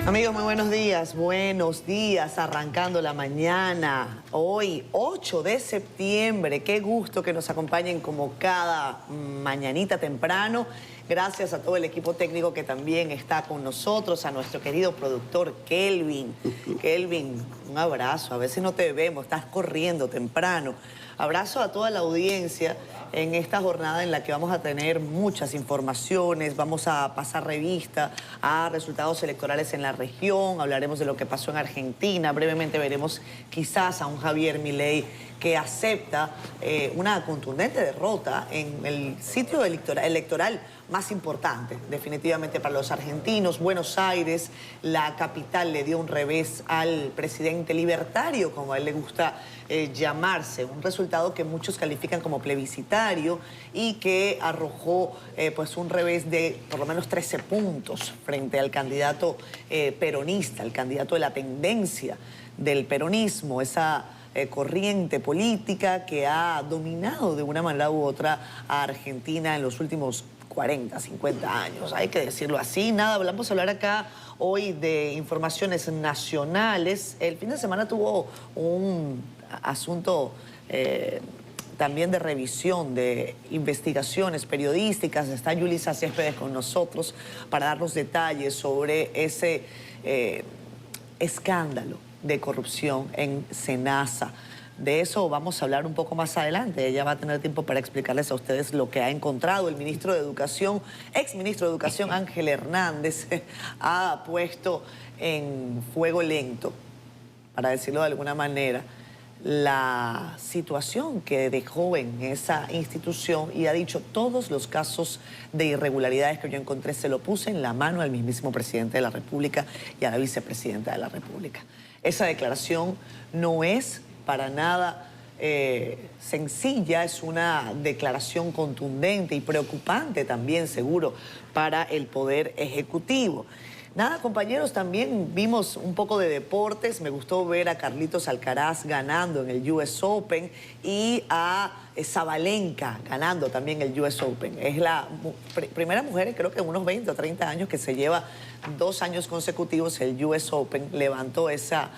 Amigos, muy buenos días, arrancando la mañana, hoy 8 de septiembre, qué gusto que nos acompañen como cada mañanita temprano, gracias a todo el equipo técnico que también está con nosotros, a nuestro querido productor Kelvin. Kelvin, un abrazo, a veces no te vemos, estás corriendo temprano. Abrazo a toda la audiencia en esta jornada en la que vamos a tener muchas informaciones, vamos a pasar revista a resultados electorales en la región, hablaremos de lo que pasó en Argentina, brevemente veremos quizás a un Javier Milei que acepta una contundente derrota en el sitio electoral más importante, definitivamente para los argentinos. Buenos Aires, la capital, le dio un revés al presidente libertario, como a él le gusta llamarse, un resultado que muchos califican como plebiscitario y que arrojó pues un revés de por lo menos 13 puntos frente al candidato peronista, el candidato de la tendencia del peronismo, esa corriente política que ha dominado de una manera u otra a Argentina en los últimos 40, 50 años, hay que decirlo así. Nada, vamos a hablar acá hoy de informaciones nacionales. El fin de semana tuvo un asunto también de revisión, de investigaciones periodísticas. Está Yulisa Céspedes con nosotros para darnos detalles sobre ese escándalo de corrupción en SENASA. De eso vamos a hablar un poco más adelante. Ella va a tener tiempo para explicarles a ustedes lo que ha encontrado. El ministro de Educación, exministro de Educación, Ángel Hernández, ha puesto en fuego lento, para decirlo de alguna manera, la situación que dejó en esa institución y ha dicho: todos los casos de irregularidades que yo encontré se lo puse en la mano al mismísimo presidente de la República y a la vicepresidenta de la República. Esa declaración no es para nada sencilla, es una declaración contundente y preocupante también, seguro, para el Poder Ejecutivo. Nada, compañeros, también vimos un poco de deportes. Me gustó ver a Carlitos Alcaraz ganando en el US Open y a Sabalenka ganando también el US Open. Es la primera mujer, creo que en unos 20 o 30 años, que se lleva 2 años consecutivos el US Open. Levantó esa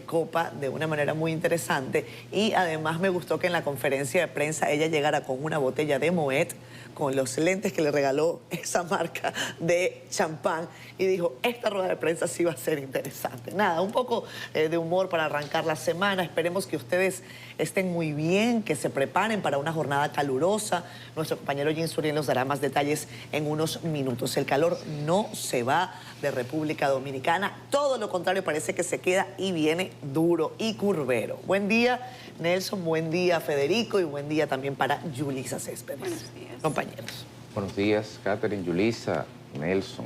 copa de una manera muy interesante y además me gustó que en la conferencia de prensa ella llegara con una botella de Moet, con los lentes que le regaló esa marca de champán, y dijo: esta rueda de prensa sí va a ser interesante. Nada, un poco de humor para arrancar la semana. Esperemos que ustedes estén muy bien, que se preparen para una jornada calurosa. Nuestro compañero Jim Surien nos dará más detalles en unos minutos. El calor no se va de República Dominicana, todo lo contrario, parece que se queda y viene duro y curvero. Buen día, Nelson, buen día, Federico, y buen día también para Yulisa Céspedes. Buenos días. Compañeros. Buenos días, Catherine, Yulisa, Nelson,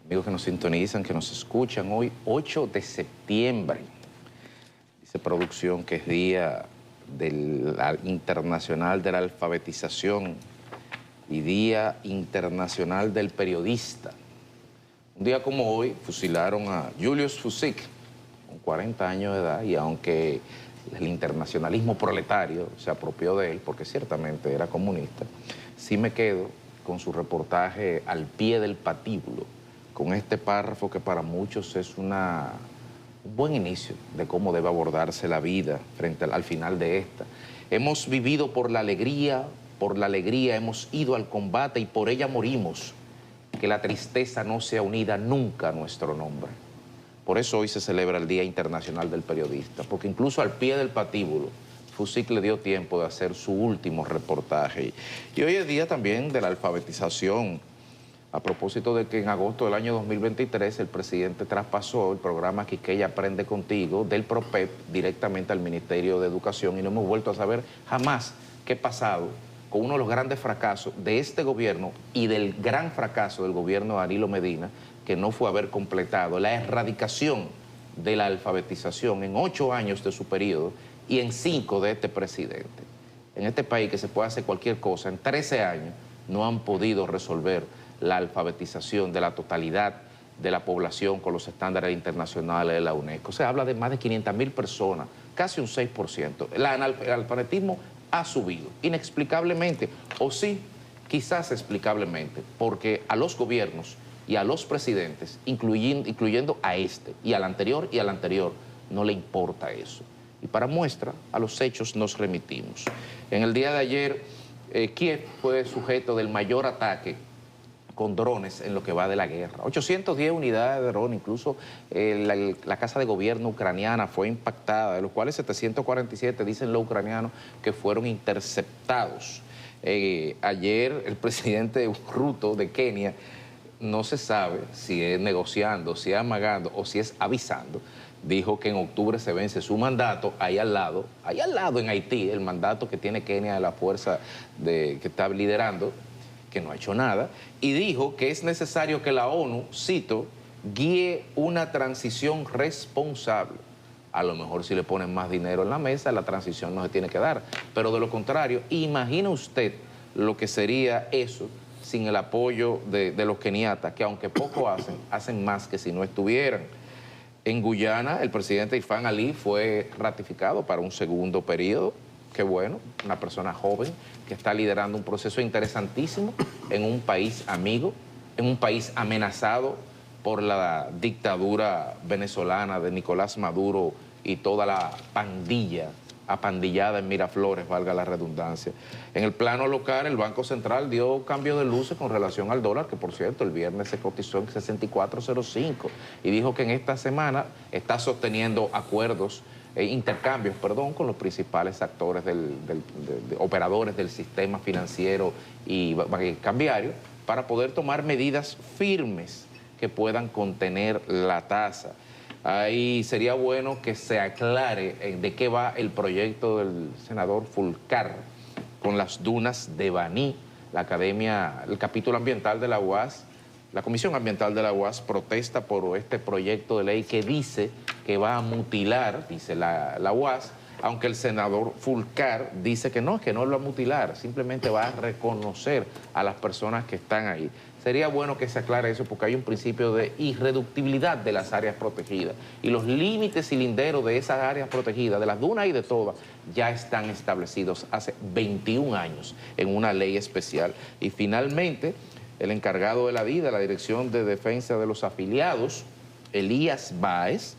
amigos que nos sintonizan, que nos escuchan. Hoy, 8 de septiembre, dice producción que es Día Internacional de la Alfabetización y Día Internacional del Periodista. Un día como hoy fusilaron a Julius Fučík, con 40 años de edad, y aunque el internacionalismo proletario se apropió de él, porque ciertamente era comunista, sí me quedo con su reportaje Al pie del patíbulo, con este párrafo que para muchos es un buen inicio de cómo debe abordarse la vida frente al final de esta. Hemos vivido por la alegría hemos ido al combate y por ella morimos. Que la tristeza no sea unida nunca a nuestro nombre. Por eso hoy se celebra el Día Internacional del Periodista, porque incluso al pie del patíbulo, Fučík le dio tiempo de hacer su último reportaje. Y hoy es día también de la alfabetización, a propósito de que en agosto del año 2023 el presidente traspasó el programa Quisqueya Aprende Contigo del PROPEP directamente al Ministerio de Educación, y no hemos vuelto a saber jamás qué ha pasado con uno de los grandes fracasos de este gobierno y del gran fracaso del gobierno de Danilo Medina, que no fue haber completado la erradicación de la alfabetización en 8 años de su periodo y en 5 de este presidente. En este país, que se puede hacer cualquier cosa, en 13 años no han podido resolver la alfabetización de la totalidad de la población con los estándares internacionales de la UNESCO. Se habla de más de 500.000 personas, casi un 6%. El analfabetismo ha subido inexplicablemente, o sí, quizás explicablemente, porque a los gobiernos y a los presidentes, incluyendo a este y al anterior, no le importa eso. Y para muestra, a los hechos nos remitimos. En el día de ayer, Kiev fue sujeto del mayor ataque con drones en lo que va de la guerra. 810 unidades de drones, incluso la Casa de Gobierno ucraniana fue impactada, de los cuales 747, dicen los ucranianos, que fueron interceptados. Ayer el presidente Ruto de Kenia, no se sabe si es negociando, si es amagando o si es avisando, dijo que en octubre se vence su mandato, ahí al lado en Haití, el mandato que tiene Kenia de la fuerza que está liderando, que no ha hecho nada, y dijo que es necesario que la ONU, cito, guíe una transición responsable. A lo mejor si le ponen más dinero en la mesa, la transición no se tiene que dar. Pero de lo contrario, imagina usted lo que sería eso sin el apoyo de los keniatas, que aunque poco hacen más que si no estuvieran. En Guyana, el presidente Irfán Ali fue ratificado para un segundo periodo. Qué bueno, una persona joven que está liderando un proceso interesantísimo en un país amigo, en un país amenazado por la dictadura venezolana de Nicolás Maduro y toda la pandilla apandillada en Miraflores, valga la redundancia. En el plano local, el Banco Central dio cambio de luces con relación al dólar, que por cierto el viernes se cotizó en 64.05 y dijo que en esta semana está sosteniendo intercambios con los principales actores operadores del sistema financiero y cambiario para poder tomar medidas firmes que puedan contener la tasa. Ahí sería bueno que se aclare de qué va el proyecto del senador Fulcar con las dunas de Baní. La academia, el capítulo ambiental de la UAS, la Comisión Ambiental de la UAS protesta por este proyecto de ley que dice que va a mutilar, dice la UAS, aunque el senador Fulcar dice que no lo va a mutilar, simplemente va a reconocer a las personas que están ahí. Sería bueno que se aclare eso porque hay un principio de irreductibilidad de las áreas protegidas y los límites cilinderos de esas áreas protegidas, de las dunas y de todas, ya están establecidos hace 21 años en una ley especial. Y finalmente, el encargado de la DIDA, la Dirección de Defensa de los Afiliados, Elías Báez,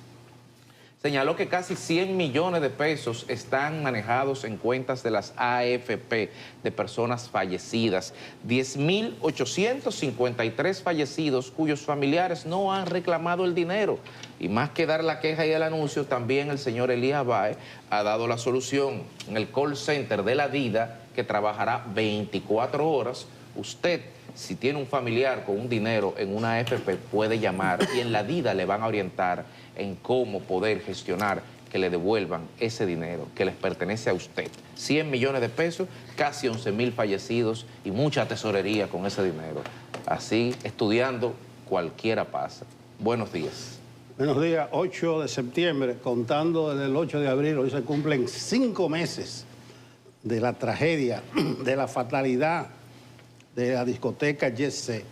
señaló que casi 100 millones de pesos están manejados en cuentas de las AFP de personas fallecidas. 10.853 fallecidos cuyos familiares no han reclamado el dinero. Y más que dar la queja y el anuncio, también el señor Elías Báez ha dado la solución. En el call center de la DIDA, que trabajará 24 horas, usted, si tiene un familiar con un dinero en una AFP, puede llamar y en la DIDA le van a orientar en cómo poder gestionar que le devuelvan ese dinero que les pertenece a usted. 100 millones de pesos, casi 11.000 fallecidos y mucha tesorería con ese dinero. Así, estudiando, cualquiera pasa. Buenos días. Buenos días, 8 de septiembre, contando desde el 8 de abril, hoy se cumplen 5 meses de la tragedia, de la fatalidad de la discoteca Jet Set,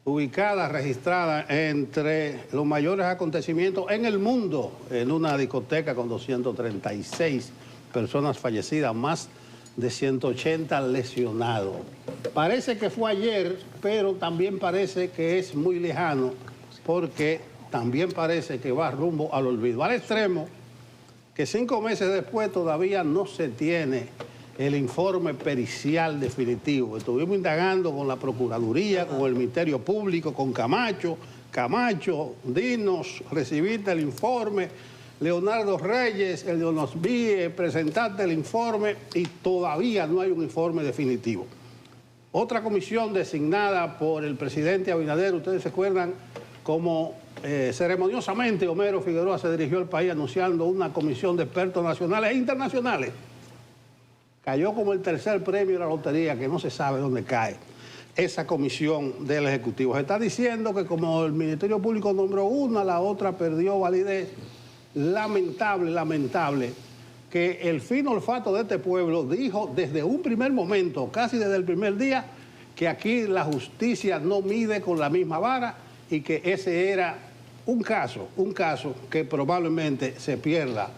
ubicada, registrada entre los mayores acontecimientos en el mundo, en una discoteca con 236 personas fallecidas, más de 180 lesionados. Parece que fue ayer, pero también parece que es muy lejano, porque también parece que va rumbo al olvido. Al extremo que 5 meses después todavía no se tiene el informe pericial definitivo. Estuvimos indagando con la Procuraduría, con el Ministerio Público, con Camacho. Camacho, dinos, recibiste el informe. Leonardo Reyes, el de nos vie, presentaste el informe y todavía no hay un informe definitivo. Otra comisión designada por el presidente Abinader, ustedes se acuerdan cómo ceremoniosamente Homero Figueroa se dirigió al país anunciando una comisión de expertos nacionales e internacionales. Cayó como el tercer premio de la lotería, que no se sabe dónde cae esa comisión del Ejecutivo. Se está diciendo que como el Ministerio Público nombró una, la otra perdió validez. Lamentable, que el fino olfato de este pueblo dijo desde un primer momento, casi desde el primer día, que aquí la justicia no mide con la misma vara y que ese era un caso que probablemente se pierda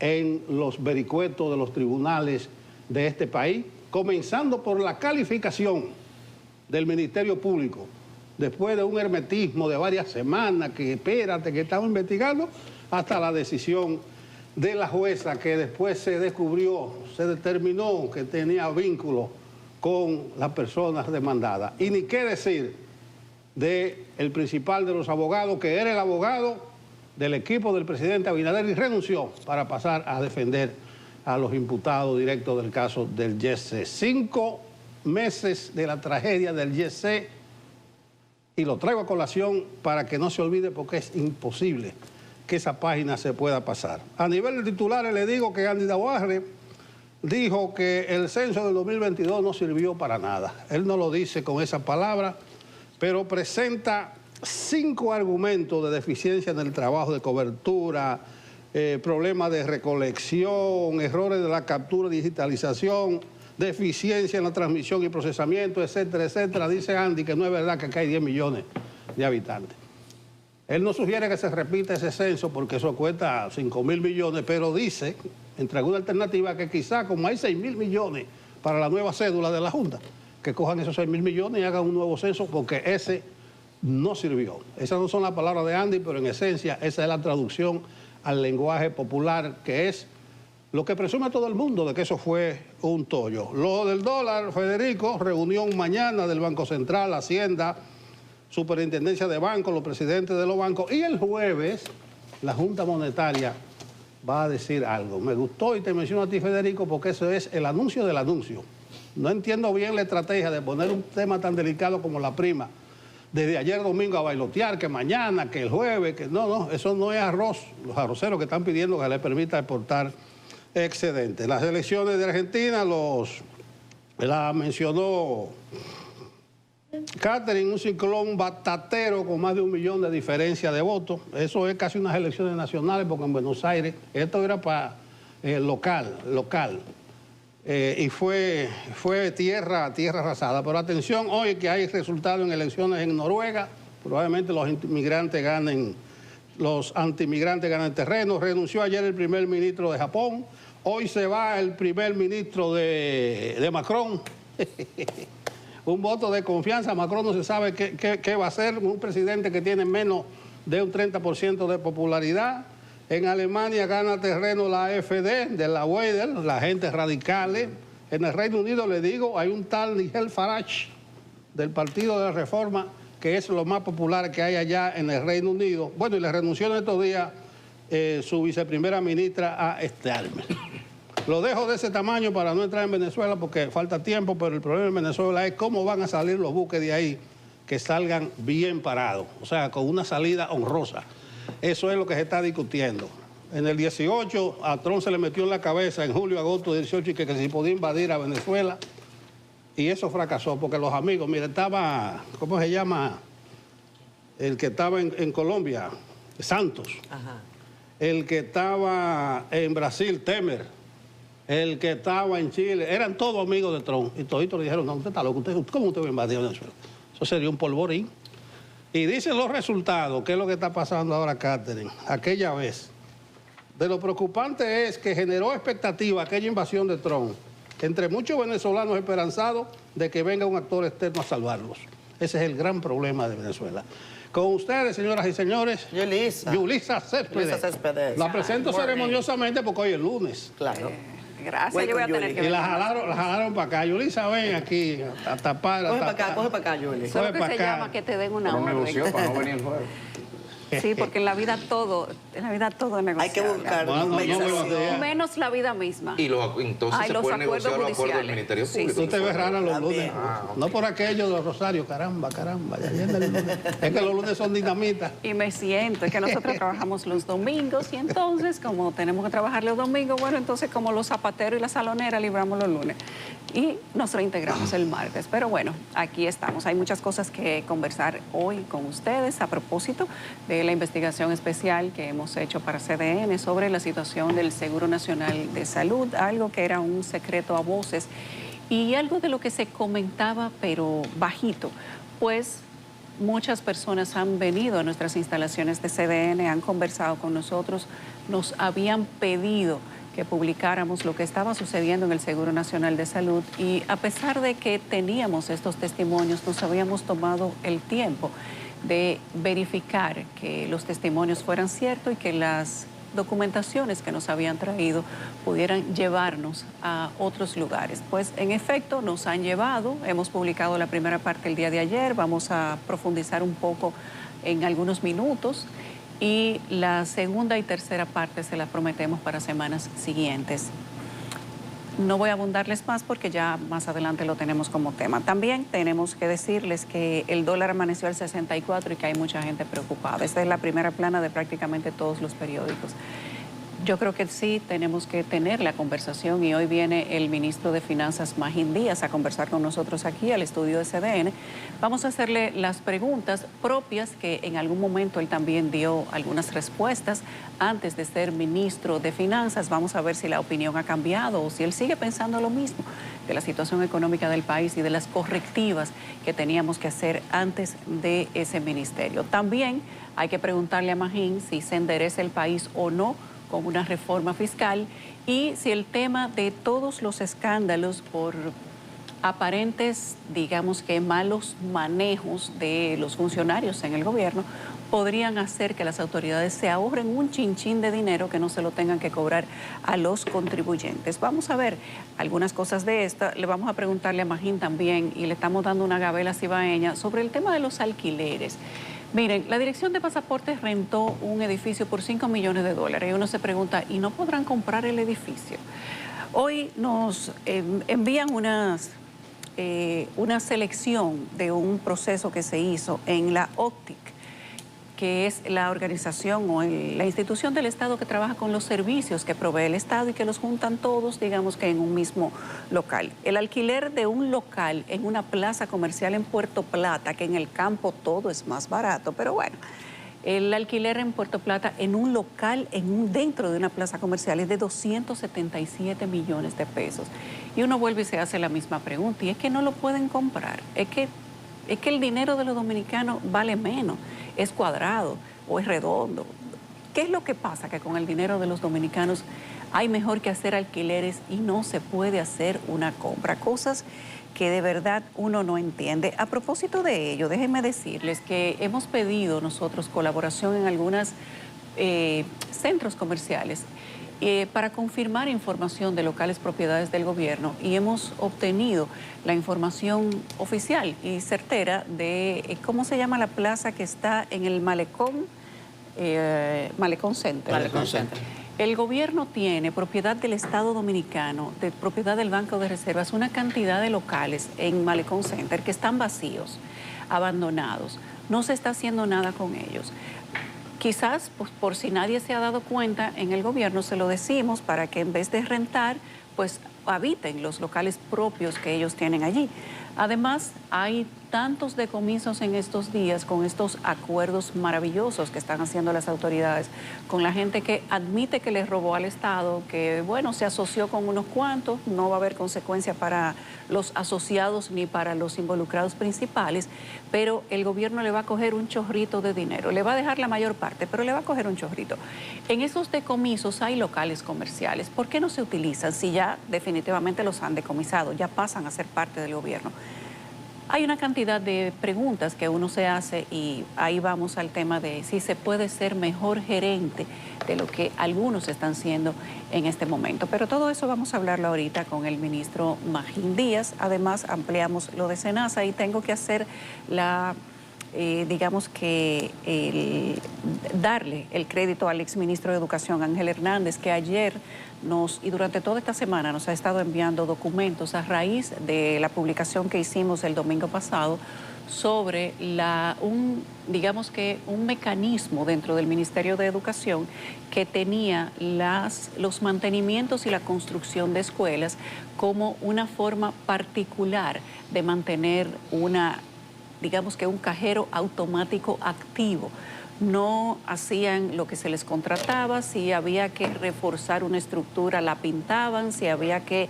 en los vericuetos de los tribunales de este país, comenzando por la calificación del Ministerio Público después de un hermetismo de varias semanas, que espérate, que estamos investigando, hasta la decisión de la jueza que después se descubrió, se determinó que tenía vínculo con las personas demandadas. Y ni qué decir del principal de los abogados, que era el abogado del equipo del presidente Abinader y renunció para pasar a defender a los imputados directos del caso del YC. 5 meses de la tragedia del YC, y lo traigo a colación para que no se olvide porque es imposible que esa página se pueda pasar. A nivel de titulares le digo que Andy Navarre dijo que el censo del 2022 no sirvió para nada. Él no lo dice con esa palabra, pero presenta 5 argumentos de deficiencia en el trabajo de cobertura, problemas de recolección, errores de la captura y digitalización, deficiencia en la transmisión y procesamiento, etcétera, etcétera. Dice Andy que no es verdad que acá hay 10 millones de habitantes. Él no sugiere que se repita ese censo porque eso cuesta 5.000 millones, pero dice, entre alguna alternativa, que quizá como hay 6.000 millones para la nueva cédula de la Junta, que cojan esos 6.000 millones y hagan un nuevo censo porque ese no sirvió. Esas no son las palabras de Andy, pero en esencia esa es la traducción al lenguaje popular, que es lo que presume todo el mundo de que eso fue un tollo. Lo del dólar, Federico, reunión mañana del Banco Central, Hacienda, Superintendencia de Bancos, los presidentes de los bancos, y el jueves la Junta Monetaria va a decir algo. Me gustó y te menciono a ti, Federico, porque eso es el anuncio del anuncio. No entiendo bien la estrategia de poner un tema tan delicado como la prima desde ayer domingo a bailotear, que mañana, que el jueves, que no, eso no es arroz. Los arroceros que están pidiendo que les permita exportar excedentes. Las elecciones de Argentina la mencionó Catherine, un ciclón batatero con más de 1 millón de diferencia de votos. Eso es casi unas elecciones nacionales, porque en Buenos Aires esto era para local. Y fue tierra arrasada. Pero atención, hoy que hay resultados en elecciones en Noruega, probablemente los antimigrantes ganan terreno. Renunció ayer el primer ministro de Japón. Hoy se va el primer ministro de Macron. Un voto de confianza. Macron no se sabe qué va a hacer. Un presidente que tiene menos de un 30% de popularidad. En Alemania gana terreno la AfD de la Weidel, la gente radicales. En el Reino Unido, le digo, hay un tal Nigel Farage del Partido de la Reforma, que es lo más popular que hay allá en el Reino Unido. Bueno, y le renunció en estos días su viceprimera ministra a Starmer. Lo dejo de ese tamaño para no entrar en Venezuela porque falta tiempo, pero el problema en Venezuela es cómo van a salir los buques de ahí que salgan bien parados, o sea, con una salida honrosa. Eso es lo que se está discutiendo. En el 18 a Trump se le metió en la cabeza, en julio, agosto del 18, que se podía invadir a Venezuela, y eso fracasó porque los amigos, mira, estaba, ¿cómo se llama? El que estaba en Colombia, Santos. Ajá. El que estaba en Brasil, Temer. El que estaba en Chile, eran todos amigos de Trump. Y toditos le dijeron, no, usted está loco, ¿cómo usted va a invadir Venezuela? Eso sería un polvorín. Y dicen los resultados, ¿qué es lo que está pasando ahora, Catherine? Aquella vez. De lo preocupante es que generó expectativa aquella invasión de Trump entre muchos venezolanos esperanzados de que venga un actor externo a salvarlos. Ese es el gran problema de Venezuela. Con ustedes, señoras y señores, Yulisa Céspedes. La presento ceremoniosamente porque hoy es lunes. Claro. Gracias, yo voy a tener que ver. Y la jalaron para acá. Yulisa, ven aquí a tapar. Coge para acá, Yuli. Eso es lo que se llama que te den una orden. Me lució para no venir el jueves. Sí, porque en la vida todo es negociable. Hay que buscar menos la vida misma. Y entonces se pueden negociar los acuerdos del Ministerio Público. Tú te ves rara los lunes. No por aquello de los Rosarios, caramba. Es que los lunes son dinamitas. Y me siento, es que nosotros trabajamos los domingos y entonces, como tenemos que trabajar los domingos, bueno, entonces como los zapateros y la salonera libramos los lunes. Y nos reintegramos el martes. Pero bueno, aquí estamos. Hay muchas cosas que conversar hoy con ustedes a propósito de la investigación especial que hemos hecho para CDN sobre la situación del Seguro Nacional de Salud, algo que era un secreto a voces y algo de lo que se comentaba pero bajito, pues muchas personas han venido a nuestras instalaciones de CDN, han conversado con nosotros, nos habían pedido que publicáramos lo que estaba sucediendo en el Seguro Nacional de Salud, y a pesar de que teníamos estos testimonios, nos habíamos tomado el tiempo de verificar que los testimonios fueran ciertos y que las documentaciones que nos habían traído pudieran llevarnos a otros lugares. Pues en efecto nos han llevado, hemos publicado la primera parte el día de ayer, vamos a profundizar un poco en algunos minutos, y la segunda y tercera parte se las prometemos para semanas siguientes. No voy a abundarles más porque ya más adelante lo tenemos como tema. También tenemos que decirles que el dólar amaneció al 64 y que hay mucha gente preocupada. Esta es la primera plana de prácticamente todos los periódicos. Yo creo que sí tenemos que tener la conversación, y hoy viene el ministro de Finanzas, Magín Díaz, a conversar con nosotros aquí al estudio de CDN. Vamos a hacerle las preguntas propias que en algún momento él también dio algunas respuestas antes de ser ministro de Finanzas. Vamos a ver si la opinión ha cambiado o si él sigue pensando lo mismo de la situación económica del país y de las correctivas que teníamos que hacer antes de ese ministerio. También hay que preguntarle a Magín si se endereza el país o no con una reforma fiscal, y si el tema de todos los escándalos por aparentes, digamos que malos manejos de los funcionarios en el gobierno podrían hacer que las autoridades se ahorren un chinchín de dinero que no se lo tengan que cobrar a los contribuyentes. Vamos a ver algunas cosas de esta. Le vamos a preguntarle a Magín también, y le estamos dando una gabela cibaeña sobre el tema de los alquileres. Miren, la Dirección de Pasaportes rentó un edificio por $5 millones y uno se pregunta, ¿y no podrán comprar el edificio? Hoy nos envían una selección de un proceso que se hizo en la OCTIC, que es la organización o la institución del Estado que trabaja con los servicios que provee el Estado y que los juntan todos, digamos que en un mismo local. El alquiler de un local en una plaza comercial en Puerto Plata, que en el campo todo es más barato, pero bueno, el alquiler en Puerto Plata en un local dentro de una plaza comercial es de 277 millones de pesos. Y uno vuelve y se hace la misma pregunta, y es que no lo pueden comprar, es que el dinero de los dominicanos vale menos, es cuadrado o es redondo. ¿Qué es lo que pasa? Que con el dinero de los dominicanos hay mejor que hacer alquileres y no se puede hacer una compra. Cosas que de verdad uno no entiende. A propósito de ello, déjenme decirles que hemos pedido nosotros colaboración en algunos centros comerciales para confirmar información de locales propiedades del gobierno, y hemos obtenido la información oficial y certera de cómo se llama la plaza que está en el Malecón Center. Malecón Center. El gobierno tiene propiedad del Estado Dominicano, de propiedad del Banco de Reservas, una cantidad de locales en Malecón Center que están vacíos, abandonados. No se está haciendo nada con ellos. Quizás, pues, por si nadie se ha dado cuenta, en el gobierno se lo decimos para que en vez de rentar, pues habiten los locales propios que ellos tienen allí. Además, hay tantos decomisos en estos días con estos acuerdos maravillosos que están haciendo las autoridades con la gente que admite que les robó al Estado, que bueno, se asoció con unos cuantos, no va a haber consecuencia para los asociados ni para los involucrados principales, pero el gobierno le va a coger un chorrito de dinero, le va a dejar la mayor parte, pero le va a coger un chorrito. En esos decomisos hay locales comerciales. ¿Por qué no se utilizan si ya definitivamente los han decomisado, ya pasan a ser parte del gobierno? Hay una cantidad de preguntas que uno se hace, y ahí vamos al tema de si se puede ser mejor gerente de lo que algunos están siendo en este momento. Pero todo eso vamos a hablarlo ahorita con el ministro Magín Díaz. Además, ampliamos lo de SENASA, y tengo que hacer darle el crédito al exministro de Educación, Ángel Hernández, que ayer y durante toda esta semana nos ha estado enviando documentos a raíz de la publicación que hicimos el domingo pasado sobre un mecanismo dentro del Ministerio de Educación que tenía los mantenimientos y la construcción de escuelas como una forma particular de mantener un cajero automático activo. No hacían lo que se les contrataba, si había que reforzar una estructura la pintaban, si había que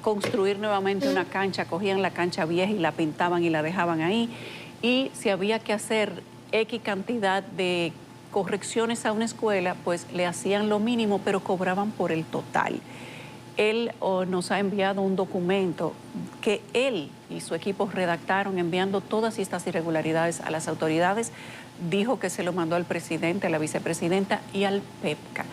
construir nuevamente una cancha, cogían la cancha vieja y la pintaban y la dejaban ahí, y si había que hacer X cantidad de correcciones a una escuela, pues le hacían lo mínimo, pero cobraban por el total. Él nos ha enviado un documento que él y su equipo redactaron enviando todas estas irregularidades a las autoridades. Dijo que se lo mandó al presidente, a la vicepresidenta y al PEPCA.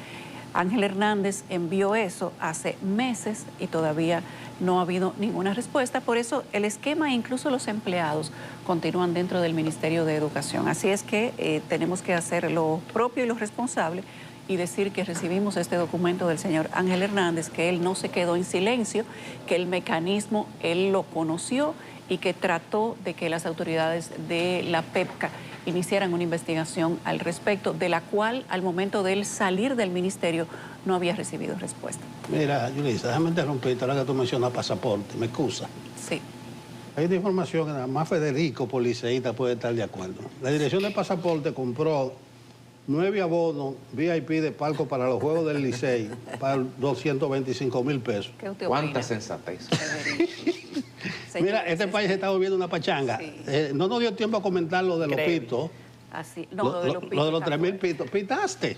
Ángel Hernández envió eso hace meses y todavía no ha habido ninguna respuesta. Por eso el esquema e incluso los empleados continúan dentro del Ministerio de Educación. Así es que tenemos que hacer lo propio y lo responsable y decir que recibimos este documento del señor Ángel Hernández, que él no se quedó en silencio, que el mecanismo él lo conoció y que trató de que las autoridades de la PEPCA iniciaran una investigación al respecto, de la cual al momento de él salir del ministerio no había recibido respuesta. Mira, Yulisa, déjame interrumpirte ahora que tú mencionas pasaporte, me excusa. Sí. Hay una información que nada más Federico, policeísta, puede estar de acuerdo. La Dirección de Pasaporte compró 9 abonos VIP de palco para los Juegos del Licey para 225,000 pesos. ¿Qué usted ¿Cuánta opina? sensatez? Mira, este país se está volviendo una pachanga. Sí. No nos dio tiempo a comentar lo de los Créeme. pitos. Así, no, lo de los Lo de los pitos 3,000 pitos. ¿Pitaste?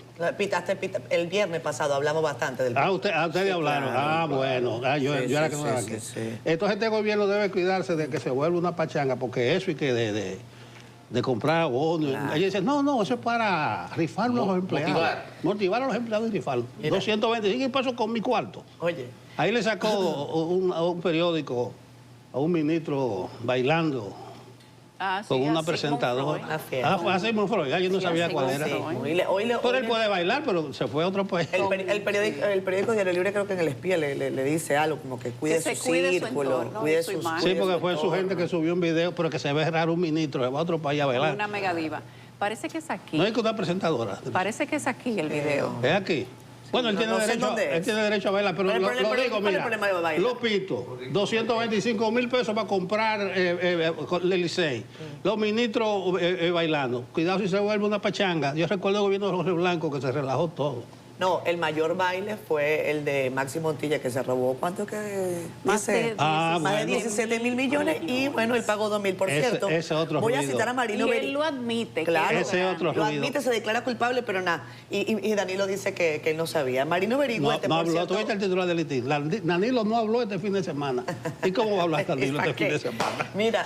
El viernes pasado hablamos bastante del Ustedes Sí, hablaron. claro, Bueno. Yo Sí, era sí, que no sí, era sí, aquí. sí. Entonces este gobierno debe cuidarse de que se vuelva una pachanga, porque eso y que de comprar abonos. Claro. Ellos dicen, no, eso es para rifar a los empleados. Motivar a los empleados y rifarlos. Mira. 225 pesos con mi cuarto. Oye, Ahí le sacó a un periódico a un ministro bailando con una presentadora. Una fiesta. Fue a Sigmund Freud. Yo no Sí, sabía a cuál Sigmund era. Freud. Pero él puede bailar, pero se fue a otro país. el periódico Diario Libre, creo que en el espía le dice algo, como que cuide Que se su cuide su círculo, entorno cuide y su sus... imagen. Sí, cuide porque fue su entorno. gente que subió un video, pero que se ve raro un ministro, se va a otro país a bailar. Una megadiva. Parece que es aquí. No hay que una presentadora. Parece que es aquí el video. Es aquí. Bueno, él, no- tiene no sé derecho, dónde es. él tiene derecho a bailar, pero Pero lo ¿cuál es digo, el mira, problema de bailar? los pitos, 225,000 pesos para comprar el Licey, los ministros bailando. Cuidado si se vuelve una pachanga. Yo recuerdo el gobierno de José Blanco que se relajó todo. No, el mayor baile fue el de Maxi Montilla, que se robó, ¿cuánto que Más de dice? Más de 17,000 millones y bueno, él pagó 2,000, por Ese- cierto. ese otro Voy a ruido. citar a Y Marino él Beri. lo admite. Claro, Ese otro lo ruido. admite, se declara culpable, pero nada. Y Danilo dice que él no sabía. Marino Berigüete, No por habló, cierto, tú viste el titular del litín. Danilo no habló este fin de semana. ¿Y cómo va a hablar Danilo ¿Para este fin qué? de semana? Mira,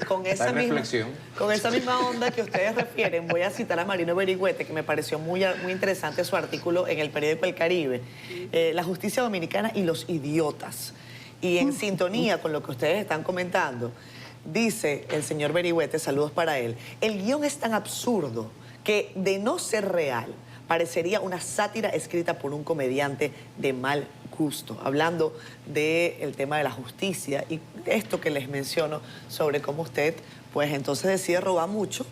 con esa misma reflexión. con esa misma onda que ustedes refieren, voy a citar a Marino Berigüete, que me pareció muy interesante su artículo en el periódico El Caribe, La justicia dominicana y los idiotas. Y en sintonía con lo que ustedes están comentando, dice el señor Berigüete, saludos para él, el guión es tan absurdo que de no ser real, parecería una sátira escrita por un comediante de mal gusto, hablando del tema de la justicia y esto que les menciono sobre cómo usted, pues entonces decide robar mucho,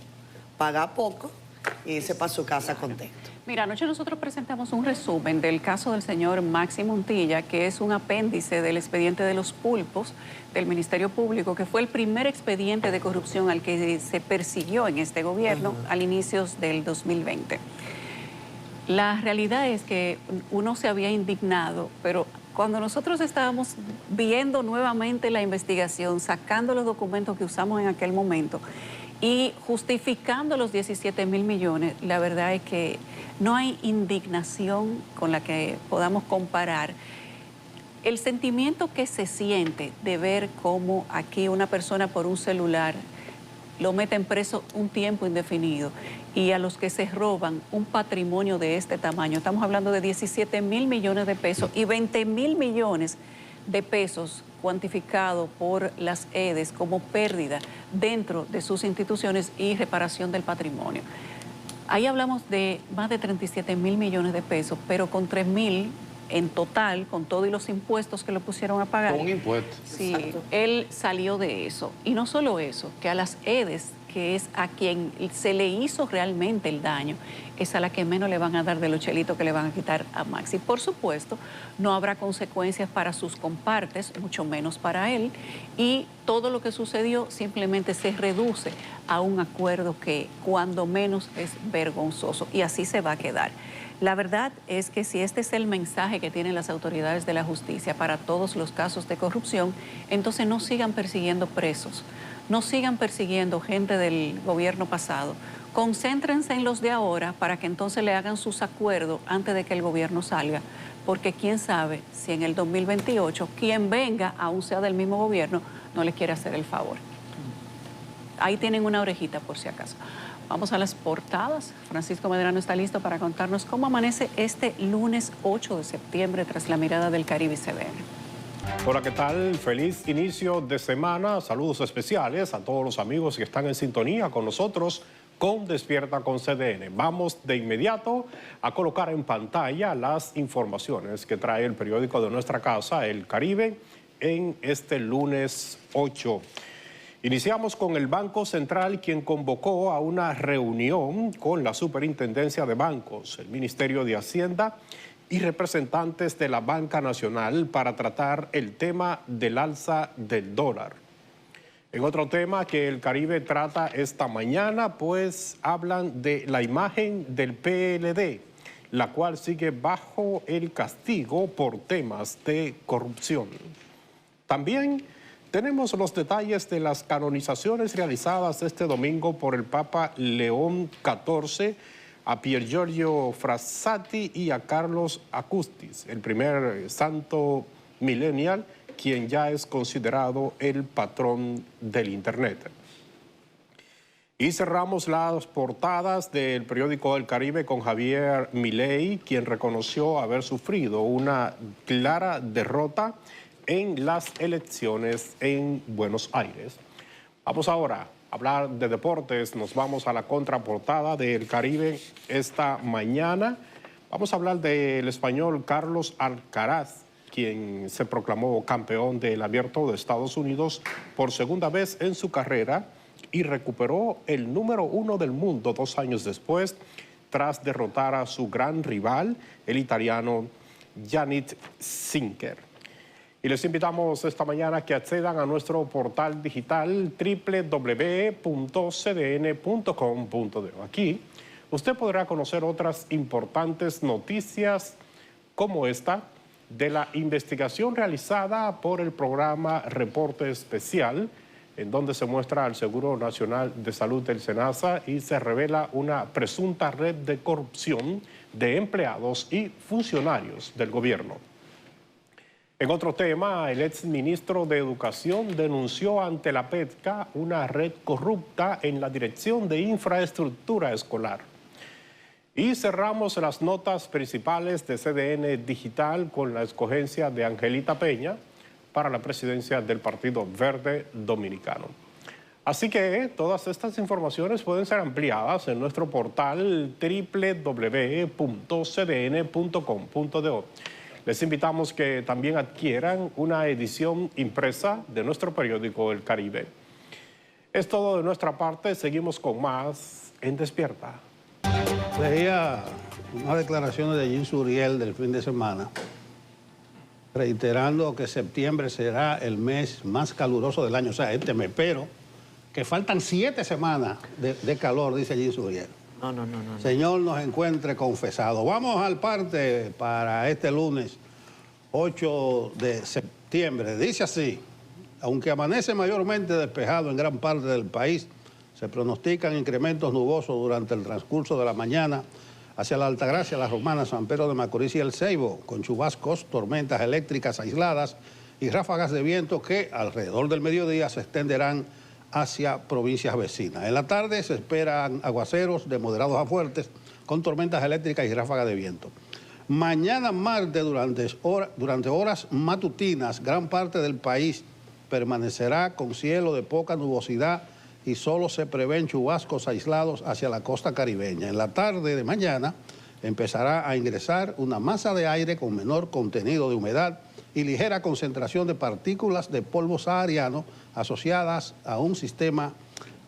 paga poco y irse para su casa contento. Mira, anoche nosotros presentamos un resumen del caso del señor Maxi Montilla, que es un apéndice del expediente de los pulpos del Ministerio Público, que fue el primer expediente de corrupción al que se persiguió en este gobierno al inicios del 2020. La realidad es que uno se había indignado, pero cuando nosotros estábamos viendo nuevamente la investigación, sacando los documentos que usamos en aquel momento y justificando los 17,000 millones, la verdad es que no hay indignación con la que podamos comparar el sentimiento que se siente de ver cómo aquí una persona por un celular lo meten preso un tiempo indefinido y a los que se roban un patrimonio de este tamaño, estamos hablando de 17,000 millones de pesos y 20,000 millones de pesos cuantificado por las EDES como pérdida dentro de sus instituciones y reparación del patrimonio. Ahí hablamos de más de 37,000 millones de pesos, pero con 3,000 en total, con todo y los impuestos que lo pusieron a pagar. Con un impuesto. Sí, Exacto. él salió de eso. Y no solo eso, que a las EDES, que es a quien se le hizo realmente el daño, es a la que menos le van a dar de los chelitos que le van a quitar a Maxi. Por supuesto, no habrá consecuencias para sus compartes, mucho menos para él, y todo lo que sucedió simplemente se reduce a un acuerdo que cuando menos es vergonzoso, y así se va a quedar. La verdad es que si este es el mensaje que tienen las autoridades de la justicia para todos los casos de corrupción, entonces no sigan persiguiendo presos, no sigan persiguiendo gente del gobierno pasado, concéntrense en los de ahora para que entonces le hagan sus acuerdos antes de que el gobierno salga, porque quién sabe si en el 2028 quien venga, aún sea del mismo gobierno, no les quiere hacer el favor. Ahí tienen una orejita por si acaso. Vamos a las portadas. Francisco Medrano está listo para contarnos cómo amanece este lunes 8 de septiembre tras la mirada del Caribe y CDN. Hola, ¿qué tal? Feliz inicio de semana. Saludos especiales a todos los amigos que están en sintonía con nosotros con Despierta con CDN. Vamos de inmediato a colocar en pantalla las informaciones que trae el periódico de nuestra casa, El Caribe, en este lunes 8. Iniciamos con el Banco Central, quien convocó a una reunión con la Superintendencia de Bancos, el Ministerio de Hacienda y representantes de la Banca Nacional para tratar el tema del alza del dólar. En otro tema que el Caribe trata esta mañana, pues hablan de la imagen del PLD, la cual sigue bajo el castigo por temas de corrupción. También tenemos los detalles de las canonizaciones realizadas este domingo por el Papa León XIV a Pier Giorgio Frassati y a Carlos Acutis, el primer santo millennial, quien ya es considerado el patrón del Internet. Y cerramos las portadas del periódico El Caribe con Javier Milei, quien reconoció haber sufrido una clara derrota en las elecciones en Buenos Aires. Vamos ahora a hablar de deportes. Nos vamos a la contraportada del Caribe esta mañana. Vamos a hablar del español Carlos Alcaraz, quien se proclamó campeón del Abierto de Estados Unidos por segunda vez en su carrera y recuperó el número 1 del mundo 2 años después, tras derrotar a su gran rival, el italiano Jannik Sinner. Y les invitamos esta mañana que accedan a nuestro portal digital www.cdn.com.do. Aquí usted podrá conocer otras importantes noticias como esta de la investigación realizada por el programa Reporte Especial, en donde se muestra al Seguro Nacional de Salud del SENASA y se revela una presunta red de corrupción de empleados y funcionarios del gobierno. En otro tema, el exministro de Educación denunció ante la PETCA una red corrupta en la Dirección de Infraestructura Escolar. Y cerramos las notas principales de CDN Digital con la escogencia de Angelita Peña para la presidencia del Partido Verde Dominicano. Así que todas estas informaciones pueden ser ampliadas en nuestro portal www.cdn.com.do. Les invitamos que también adquieran una edición impresa de nuestro periódico El Caribe. Es todo de nuestra parte. Seguimos con más en Despierta. Leía unas declaraciones de Jean Suriel del fin de semana, reiterando que septiembre será el mes más caluroso del año, o sea, este mes, pero que faltan 7 semanas de calor, dice Jean Suriel. No. Señor nos encuentre confesado. Vamos al parte para este lunes 8 de septiembre. Dice así: aunque amanece mayormente despejado en gran parte del país, se pronostican incrementos nubosos durante el transcurso de la mañana hacia la Altagracia, La Romana, San Pedro de Macorís y El Ceibo, con chubascos, tormentas eléctricas aisladas y ráfagas de viento que alrededor del mediodía se extenderán hacia provincias vecinas. En la tarde se esperan aguaceros de moderados a fuertes con tormentas eléctricas y ráfagas de viento. Mañana martes, durante horas matutinas, gran parte del país permanecerá con cielo de poca nubosidad y solo se prevén chubascos aislados hacia la costa caribeña. En la tarde de mañana empezará a ingresar una masa de aire con menor contenido de humedad y ligera concentración de partículas de polvo sahariano asociadas a un sistema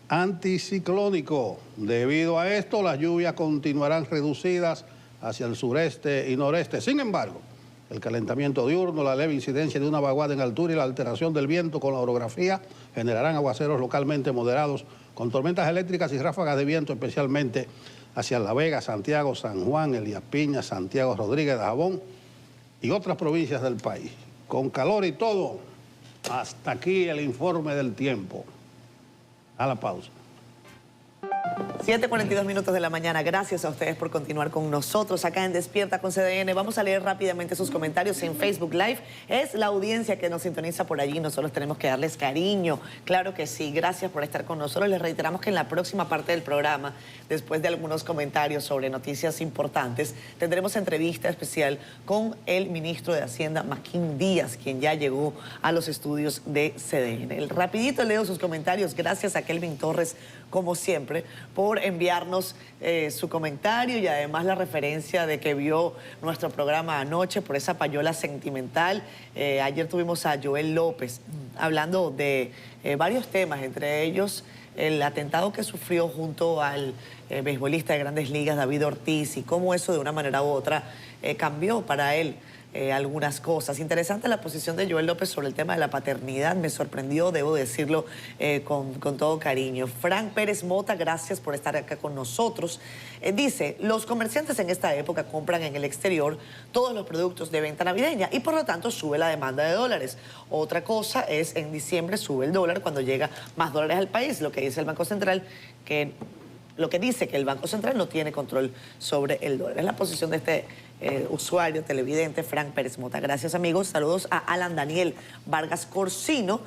anticiclónico. Debido a esto, las lluvias continuarán reducidas hacia el sureste y noreste. Sin embargo, el calentamiento diurno, la leve incidencia de una vaguada en altura y la alteración del viento con la orografía generarán aguaceros localmente moderados con tormentas eléctricas y ráfagas de viento, especialmente hacia La Vega, Santiago, San Juan, Elías Piña, Santiago Rodríguez, Dajabón y otras provincias del país. Con calor y todo, hasta aquí el informe del tiempo. A la pausa. 7:42 minutos de la mañana. Gracias a ustedes por continuar con nosotros acá en Despierta con CDN. Vamos a leer rápidamente sus comentarios en Facebook Live. Es la audiencia que nos sintoniza por allí. Nosotros tenemos que darles cariño. Claro que sí. Gracias por estar con nosotros. Les reiteramos que en la próxima parte del programa, después de algunos comentarios sobre noticias importantes, tendremos entrevista especial con el ministro de Hacienda, Maquín Díaz, quien ya llegó a los estudios de CDN. Rapidito leo sus comentarios. Gracias a Kelvin Torres, como siempre, por enviarnos su comentario y además la referencia de que vio nuestro programa anoche por esa payola sentimental. Ayer tuvimos a Joel López hablando de varios temas, entre ellos el atentado que sufrió junto al beisbolista de Grandes Ligas, David Ortiz, y cómo eso de una manera u otra cambió para él algunas cosas. Interesante la posición de Joel López sobre el tema de la paternidad. Me sorprendió, debo decirlo con todo cariño. Frank Pérez Mota, gracias por estar acá con nosotros. Dice, los comerciantes en esta época compran en el exterior todos los productos de venta navideña y por lo tanto sube la demanda de dólares. Otra cosa es, en diciembre sube el dólar cuando llega más dólares al país. Lo que dice el Banco Central, que el Banco Central no tiene control sobre el dólar. Es la posición de este usuario, televidente, Frank Pérez Mota. Gracias, amigos. Saludos a Alan Daniel Vargas Corsino.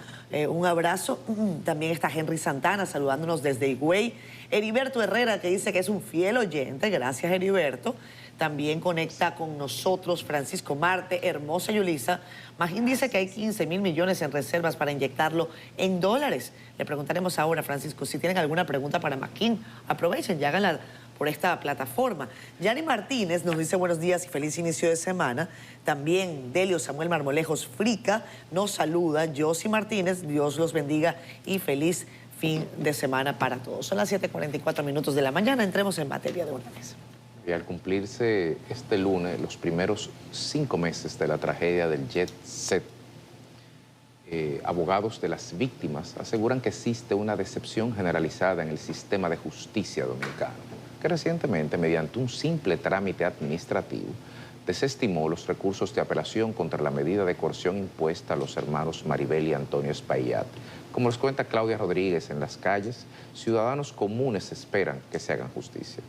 Un abrazo. También está Henry Santana saludándonos desde Higüey. Heriberto Herrera, que dice que es un fiel oyente. Gracias, Heriberto. También conecta con nosotros Francisco Marte, Hermosa Yulisa. Magín dice que hay 15.000 millones en reservas para inyectarlo en dólares. Le preguntaremos ahora, Francisco, si tienen alguna pregunta para Magín. Aprovechen y háganla por esta plataforma. Yani Martínez nos dice buenos días y feliz inicio de semana. También Delio Samuel Marmolejos Frica nos saluda. Josi Martínez, Dios los bendiga y feliz fin de semana para todos. Son las 7:44 minutos de la mañana. Entremos en materia de una vez. Y al cumplirse este lunes los primeros 5 meses de la tragedia del Jet Set, abogados de las víctimas aseguran que existe una decepción generalizada en el sistema de justicia dominicano, que recientemente, mediante un simple trámite administrativo, desestimó los recursos de apelación contra la medida de coerción impuesta a los hermanos Maribel y Antonio Espaillat. Como nos cuenta Claudia Rodríguez en las calles, ciudadanos comunes esperan que se hagan justicia.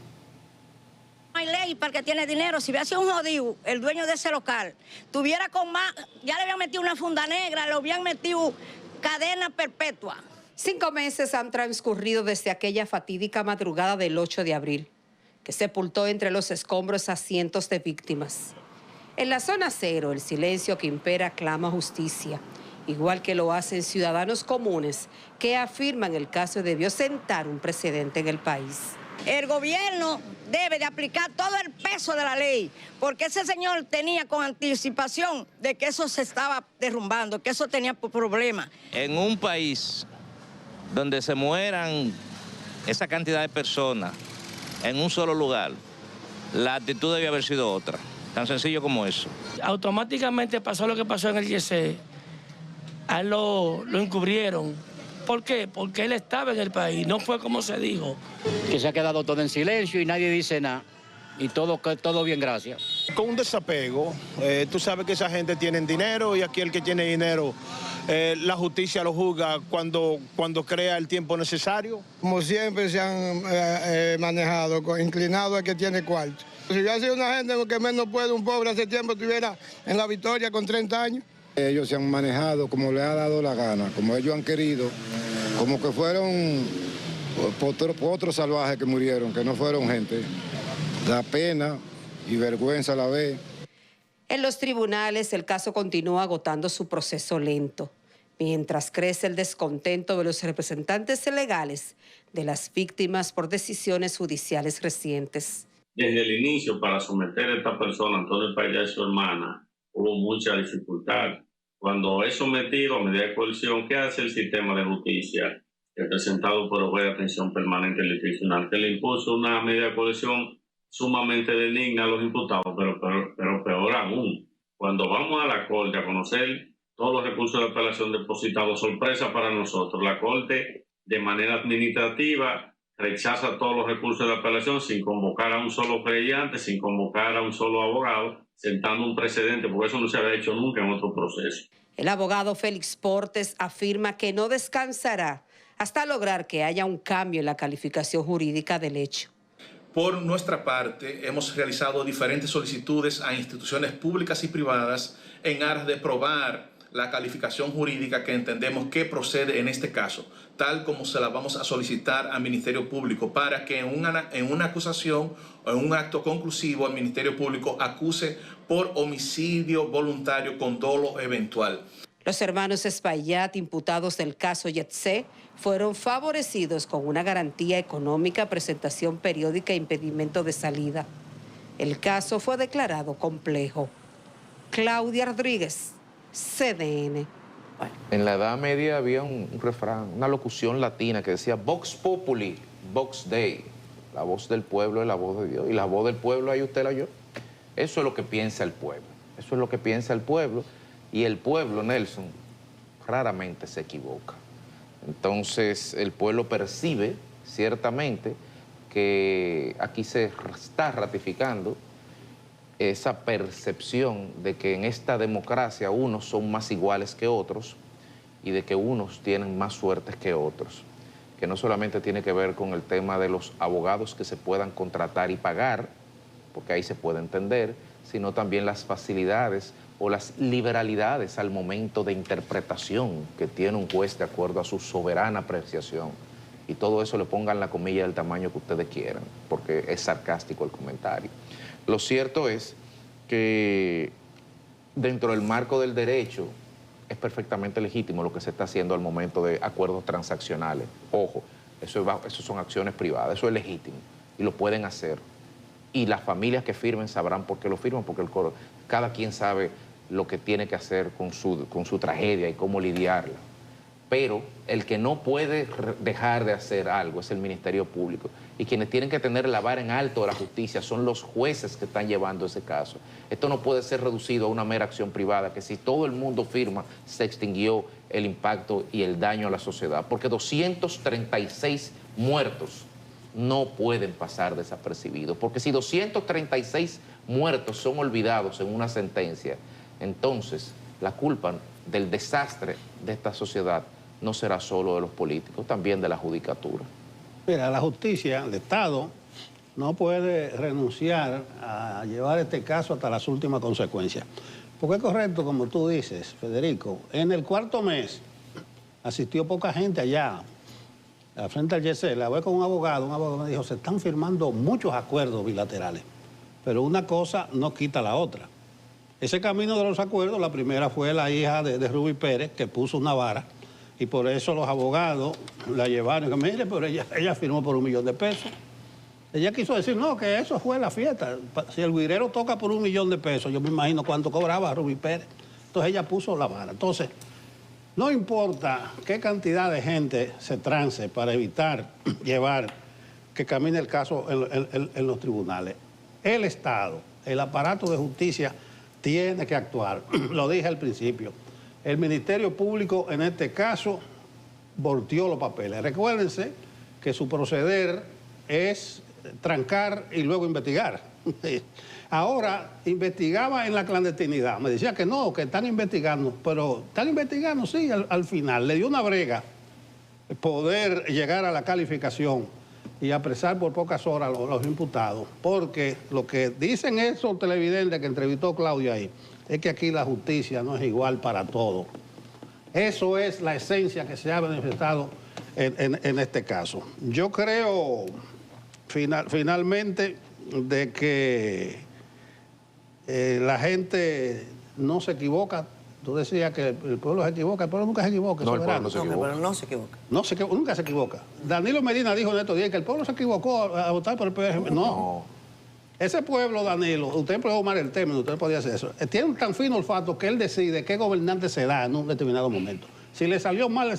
No hay ley para el que tiene dinero. Si hubiera sido un jodido, el dueño de ese local, tuviera con más, ya le habían metido una funda negra, le habían metido cadena perpetua. 5 meses han transcurrido desde aquella fatídica madrugada del 8 de abril, que sepultó entre los escombros a cientos de víctimas. En la zona cero, el silencio que impera clama justicia, igual que lo hacen ciudadanos comunes que afirman el caso debió sentar un precedente en el país. El gobierno debe de aplicar todo el peso de la ley, porque ese señor tenía con anticipación de que eso se estaba derrumbando, que eso tenía problemas. En un país donde se mueran esa cantidad de personas en un solo lugar, la actitud debía haber sido otra, tan sencillo como eso. Automáticamente pasó lo que pasó en el YC, a él lo encubrieron. ¿Por qué? Porque él estaba en el país, no fue como se dijo. Que se ha quedado todo en silencio y nadie dice nada. Y todo bien, gracias. Con un desapego, tú sabes que esa gente tiene dinero y aquí el que tiene dinero, la justicia lo juzga cuando crea el tiempo necesario. Como siempre se han manejado, inclinado al que tiene cuarto. Si hubiera sido una gente que menos puede, un pobre hace tiempo estuviera en la victoria con 30 años. Ellos se han manejado como les ha dado la gana, como ellos han querido, como que fueron otros salvajes que murieron, que no fueron gente. Da pena y vergüenza a la vez. En los tribunales, el caso continúa agotando su proceso lento, mientras crece el descontento de los representantes legales de las víctimas por decisiones judiciales recientes. Desde el inicio, para someter a esta persona, Antonio Espaillat y su hermana, hubo mucha dificultad. Cuando es sometido a medida de coerción, ¿qué hace el sistema de justicia? Representado por el juez de atención permanente jurisdiccional, que le impuso una medida de coerción sumamente benigna a los imputados, pero peor aún, cuando vamos a la Corte a conocer todos los recursos de apelación depositados, sorpresa para nosotros, la Corte de manera administrativa rechaza todos los recursos de apelación sin convocar a un solo creyente, sin convocar a un solo abogado, sentando un precedente, porque eso no se había hecho nunca en otro proceso. El abogado Félix Portes afirma que no descansará hasta lograr que haya un cambio en la calificación jurídica del hecho. Por nuestra parte, hemos realizado diferentes solicitudes a instituciones públicas y privadas en aras de probar la calificación jurídica que entendemos que procede en este caso, tal como se la vamos a solicitar al Ministerio Público para que en una acusación o en un acto conclusivo el Ministerio Público acuse por homicidio voluntario con dolo eventual. Los hermanos Espaillat, imputados del caso Yetse, fueron favorecidos con una garantía económica, presentación periódica e impedimento de salida. El caso fue declarado complejo. Claudia Rodríguez, CDN. En la Edad Media había un refrán, una locución latina que decía Vox Populi, Vox Dei. La voz del pueblo es la voz de Dios. Y la voz del pueblo, ahí usted la oyó. Eso es lo que piensa el pueblo. Eso es lo que piensa el pueblo. Y el pueblo, Nelson, raramente se equivoca. Entonces, el pueblo percibe, ciertamente, que aquí se está ratificando esa percepción de que en esta democracia unos son más iguales que otros y de que unos tienen más suertes que otros. Que no solamente tiene que ver con el tema de los abogados que se puedan contratar y pagar, porque ahí se puede entender, sino también las facilidades o las liberalidades al momento de interpretación que tiene un juez de acuerdo a su soberana apreciación. Y todo eso le pongan la comilla del tamaño que ustedes quieran, porque es sarcástico el comentario. Lo cierto es que dentro del marco del derecho es perfectamente legítimo lo que se está haciendo al momento de acuerdos transaccionales. Ojo, eso son acciones privadas, eso es legítimo y lo pueden hacer. Y las familias que firmen sabrán por qué lo firman, porque cada quien sabe lo que tiene que hacer con su tragedia y cómo lidiarla. Pero el que no puede dejar de hacer algo es el Ministerio Público. Y quienes tienen que tener la vara en alto de la justicia son los jueces que están llevando ese caso. Esto no puede ser reducido a una mera acción privada, que si todo el mundo firma, se extinguió el impacto y el daño a la sociedad. Porque 236 muertos no pueden pasar desapercibidos. Porque si 236 muertos son olvidados en una sentencia, entonces la culpa del desastre de esta sociedad no será solo de los políticos, también de la judicatura. Mira, la justicia, el Estado, no puede renunciar a llevar este caso hasta las últimas consecuencias. Porque es correcto, como tú dices, Federico, en el cuarto mes asistió poca gente allá, frente al YC. La voy con un abogado me dijo, se están firmando muchos acuerdos bilaterales, pero una cosa no quita la otra. Ese camino de los acuerdos, la primera fue la hija de Ruby Pérez, que puso una vara, y por eso los abogados la llevaron. Mire, pero ella firmó por $1 millón. Ella quiso decir, no, que eso fue la fiesta. Si el guirero toca por $1 millón, yo me imagino cuánto cobraba Ruby Pérez. Entonces ella puso la vara. Entonces, no importa qué cantidad de gente se trance para evitar llevar que camine el caso en los tribunales. El Estado, el aparato de justicia, tiene que actuar. Lo dije al principio. El Ministerio Público, en este caso, volteó los papeles. Recuérdense que su proceder es trancar y luego investigar. Ahora, investigaba en la clandestinidad. Me decía que no, que están investigando. Pero están investigando, sí, al final. Le dio una brega poder llegar a la calificación y apresar por pocas horas a los imputados. Porque lo que dicen esos televidentes que entrevistó Claudia ahí, es que aquí la justicia no es igual para todos. Eso es la esencia que se ha manifestado en este caso. Yo creo finalmente de que la gente no se equivoca. Tú decías que el pueblo se equivoca, el pueblo nunca se equivoca. No, el pueblo no se equivoca. Pero no se equivoca. Nunca se equivoca. Danilo Medina dijo en estos días que el pueblo se equivocó a votar por el PRM. No. Ese pueblo, Danilo, usted puede tomar el término, usted podía hacer eso. Tiene un tan fino olfato que él decide qué gobernante se da en un determinado momento. Si le salió mal,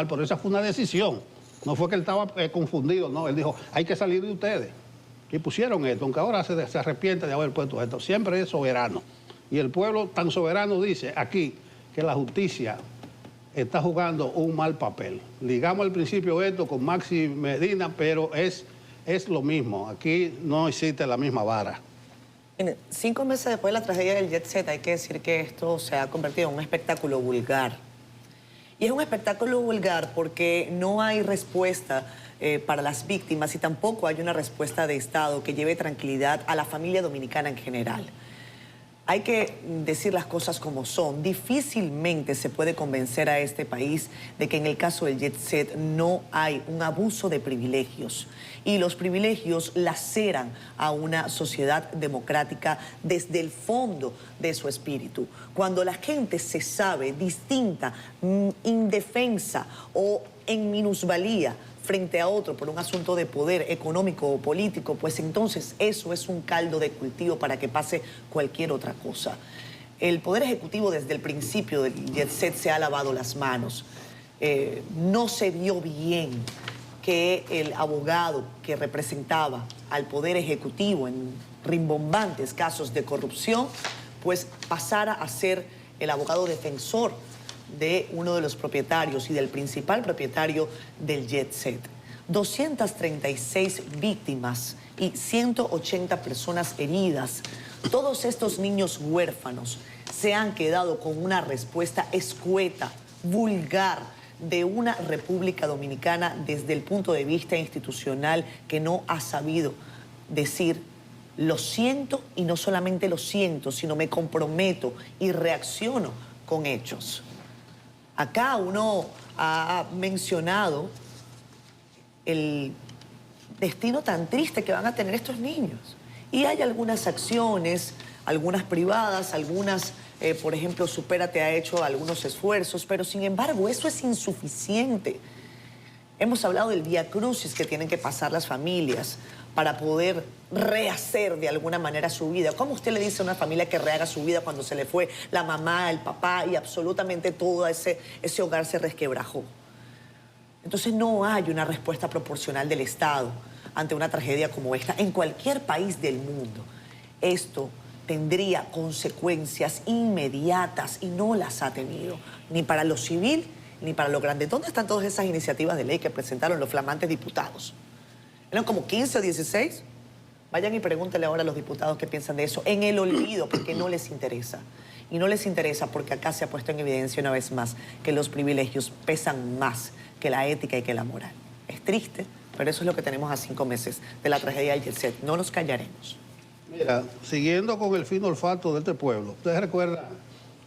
pero esa fue una decisión. No fue que él estaba confundido, no. Él dijo, hay que salir de ustedes. Y pusieron esto, aunque ahora se arrepiente de haber puesto esto. Siempre es soberano. Y el pueblo tan soberano dice aquí que la justicia está jugando un mal papel. Ligamos al principio esto con Maxi Medina, pero es lo mismo. Aquí no existe la misma vara. 5 meses después de la tragedia del Jet Set, hay que decir que esto se ha convertido en un espectáculo vulgar. Y es un espectáculo vulgar porque no hay respuesta para las víctimas y tampoco hay una respuesta de Estado que lleve tranquilidad a la familia dominicana en general. Hay que decir las cosas como son. Difícilmente se puede convencer a este país de que en el caso del Jet Set no hay un abuso de privilegios. Y los privilegios laceran a una sociedad democrática desde el fondo de su espíritu. Cuando la gente se sabe distinta, indefensa o en minusvalía frente a otro por un asunto de poder económico o político, pues entonces eso es un caldo de cultivo para que pase cualquier otra cosa. El Poder Ejecutivo desde el principio del Jet Set se ha lavado las manos. No se vio bien que el abogado que representaba al Poder Ejecutivo en rimbombantes casos de corrupción, pues pasara a ser el abogado defensor de uno de los propietarios y del principal propietario del Jet Set. 236 víctimas y 180 personas heridas. Todos estos niños huérfanos se han quedado con una respuesta escueta, vulgar, de una República Dominicana desde el punto de vista institucional que no ha sabido decir lo siento, y no solamente lo siento, sino me comprometo y reacciono con hechos. Acá uno ha mencionado el destino tan triste que van a tener estos niños. Y hay algunas acciones, algunas privadas, algunas, por ejemplo, Supérate ha hecho algunos esfuerzos, pero sin embargo eso es insuficiente. Hemos hablado del vía crucis que tienen que pasar las familias para poder rehacer de alguna manera su vida. ¿Cómo usted le dice a una familia que rehaga su vida cuando se le fue la mamá, el papá y absolutamente todo ese hogar se resquebrajó? Entonces no hay una respuesta proporcional del Estado ante una tragedia como esta en cualquier país del mundo. Esto tendría consecuencias inmediatas y no las ha tenido, ni para lo civil ni para lo grande. ¿Dónde están todas esas iniciativas de ley que presentaron los flamantes diputados? Eran como 15 o 16. Vayan y pregúntenle ahora a los diputados qué piensan de eso. En el olvido, porque no les interesa. Y no les interesa porque acá se ha puesto en evidencia una vez más que los privilegios pesan más que la ética y que la moral. Es triste, pero eso es lo que tenemos a 5 meses de la tragedia del Jet Set. No nos callaremos. Mira, siguiendo con el fino olfato de este pueblo, ¿ustedes recuerdan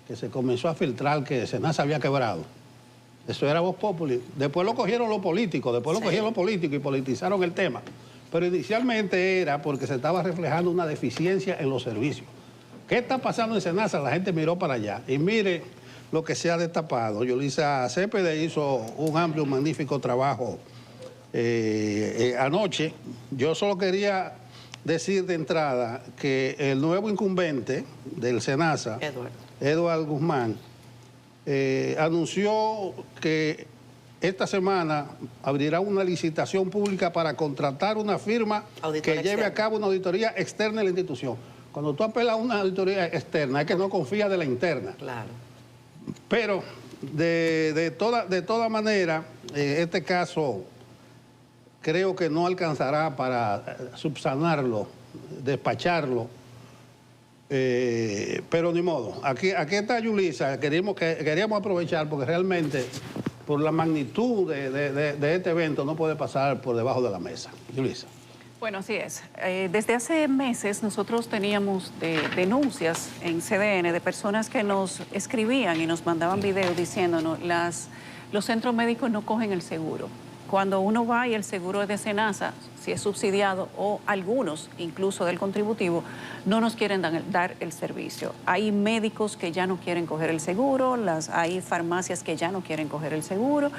que se comenzó a filtrar que Senasa había quebrado? Eso era Voz Populi. Después lo cogieron los políticos, y politizaron el tema. Pero inicialmente era porque se estaba reflejando una deficiencia en los servicios. ¿Qué está pasando en Senasa? La gente miró para allá. Y mire lo que se ha destapado. Yulisa Cepeda hizo un amplio, magnífico trabajo anoche. Yo solo quería decir de entrada que el nuevo incumbente del Senasa, Eduardo Guzmán, anunció que esta semana abrirá una licitación pública para contratar una firma que lleve a cabo una auditoría externa de la institución. Cuando tú apelas a una auditoría externa, es que no confías de la interna. Claro. Pero de toda manera, este caso creo que no alcanzará para subsanarlo, despacharlo. Pero ni modo. Aquí está Yulisa. Queríamos aprovechar porque realmente por la magnitud de este evento no puede pasar por debajo de la mesa. Yulisa. Bueno, así es. Desde hace meses nosotros teníamos denuncias en CDN de personas que nos escribían y nos mandaban videos diciéndonos los centros médicos no cogen el seguro. Cuando uno va y el seguro es de Senasa, si es subsidiado, o algunos, incluso del contributivo, no nos quieren dar el servicio. Hay médicos que ya no quieren coger el seguro, hay farmacias que ya no quieren coger el seguro,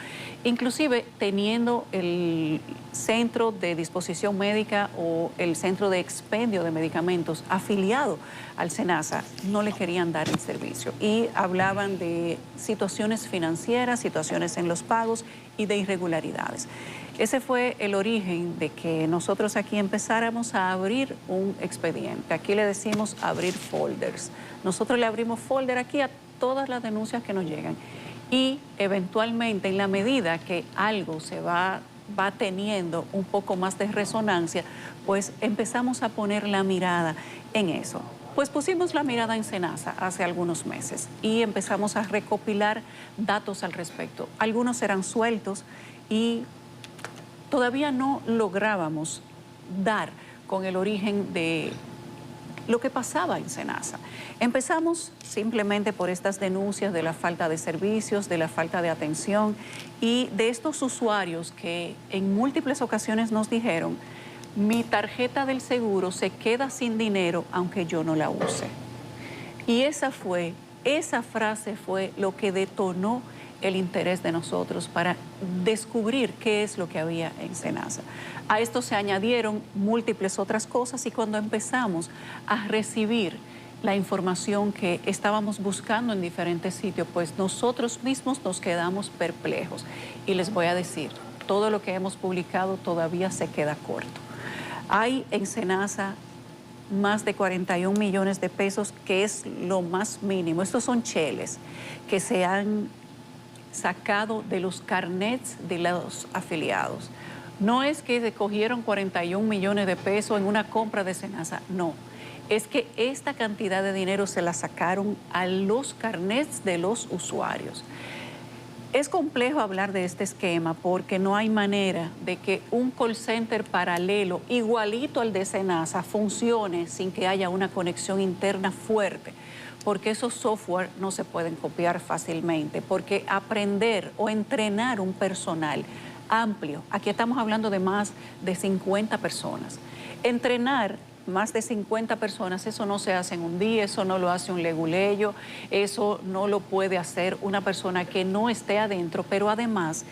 inclusive teniendo el centro de disposición médica o el centro de expendio de medicamentos afiliado al Senasa, no le querían dar el servicio. Y hablaban de situaciones financieras, situaciones en los pagos y de irregularidades. Ese fue el origen de que nosotros aquí empezáramos a abrir un expediente. Aquí le decimos abrir folders. Nosotros le abrimos folder aquí a todas las denuncias que nos llegan. Y eventualmente, en la medida que algo se va teniendo un poco más de resonancia, pues empezamos a poner la mirada en eso. Pues pusimos la mirada en Senasa hace algunos meses y empezamos a recopilar datos al respecto. Algunos eran sueltos y todavía no lográbamos dar con el origen de lo que pasaba en Senasa. Empezamos simplemente por estas denuncias de la falta de servicios, de la falta de atención y de estos usuarios que en múltiples ocasiones nos dijeron: mi tarjeta del seguro se queda sin dinero aunque yo no la use. Y esa frase fue lo que detonó el interés de nosotros para descubrir qué es lo que había en Senasa. A esto se añadieron múltiples otras cosas y cuando empezamos a recibir la información que estábamos buscando en diferentes sitios, pues nosotros mismos nos quedamos perplejos. Y les voy a decir, todo lo que hemos publicado todavía se queda corto. Hay en Senasa más de 41 millones de pesos, que es lo más mínimo. Estos son cheles que se han sacado de los carnets de los afiliados. No es que se cogieron 41 millones de pesos en una compra de Senasa, no. Es que esta cantidad de dinero se la sacaron a los carnets de los usuarios. Es complejo hablar de este esquema porque no hay manera de que un call center paralelo igualito al de Senasa funcione sin que haya una conexión interna fuerte, porque esos software no se pueden copiar fácilmente, porque aprender o entrenar un personal amplio, aquí estamos hablando de más de 50 personas, entrenar más de 50 personas, eso no se hace en un día, eso no lo hace un leguleyo, eso no lo puede hacer una persona que no esté adentro, pero además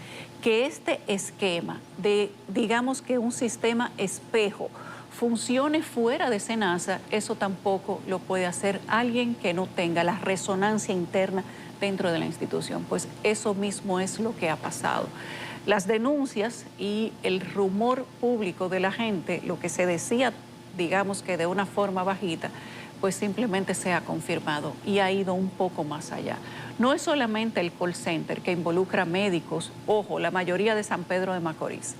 que este esquema de, digamos que un sistema espejo, funcione fuera de Senasa, eso tampoco lo puede hacer alguien que no tenga la resonancia interna dentro de la institución. Pues eso mismo es lo que ha pasado. Las denuncias y el rumor público de la gente, lo que se decía, digamos que de una forma bajita, pues simplemente se ha confirmado y ha ido un poco más allá. No es solamente el call center que involucra médicos, ojo, la mayoría de San Pedro de Macorís.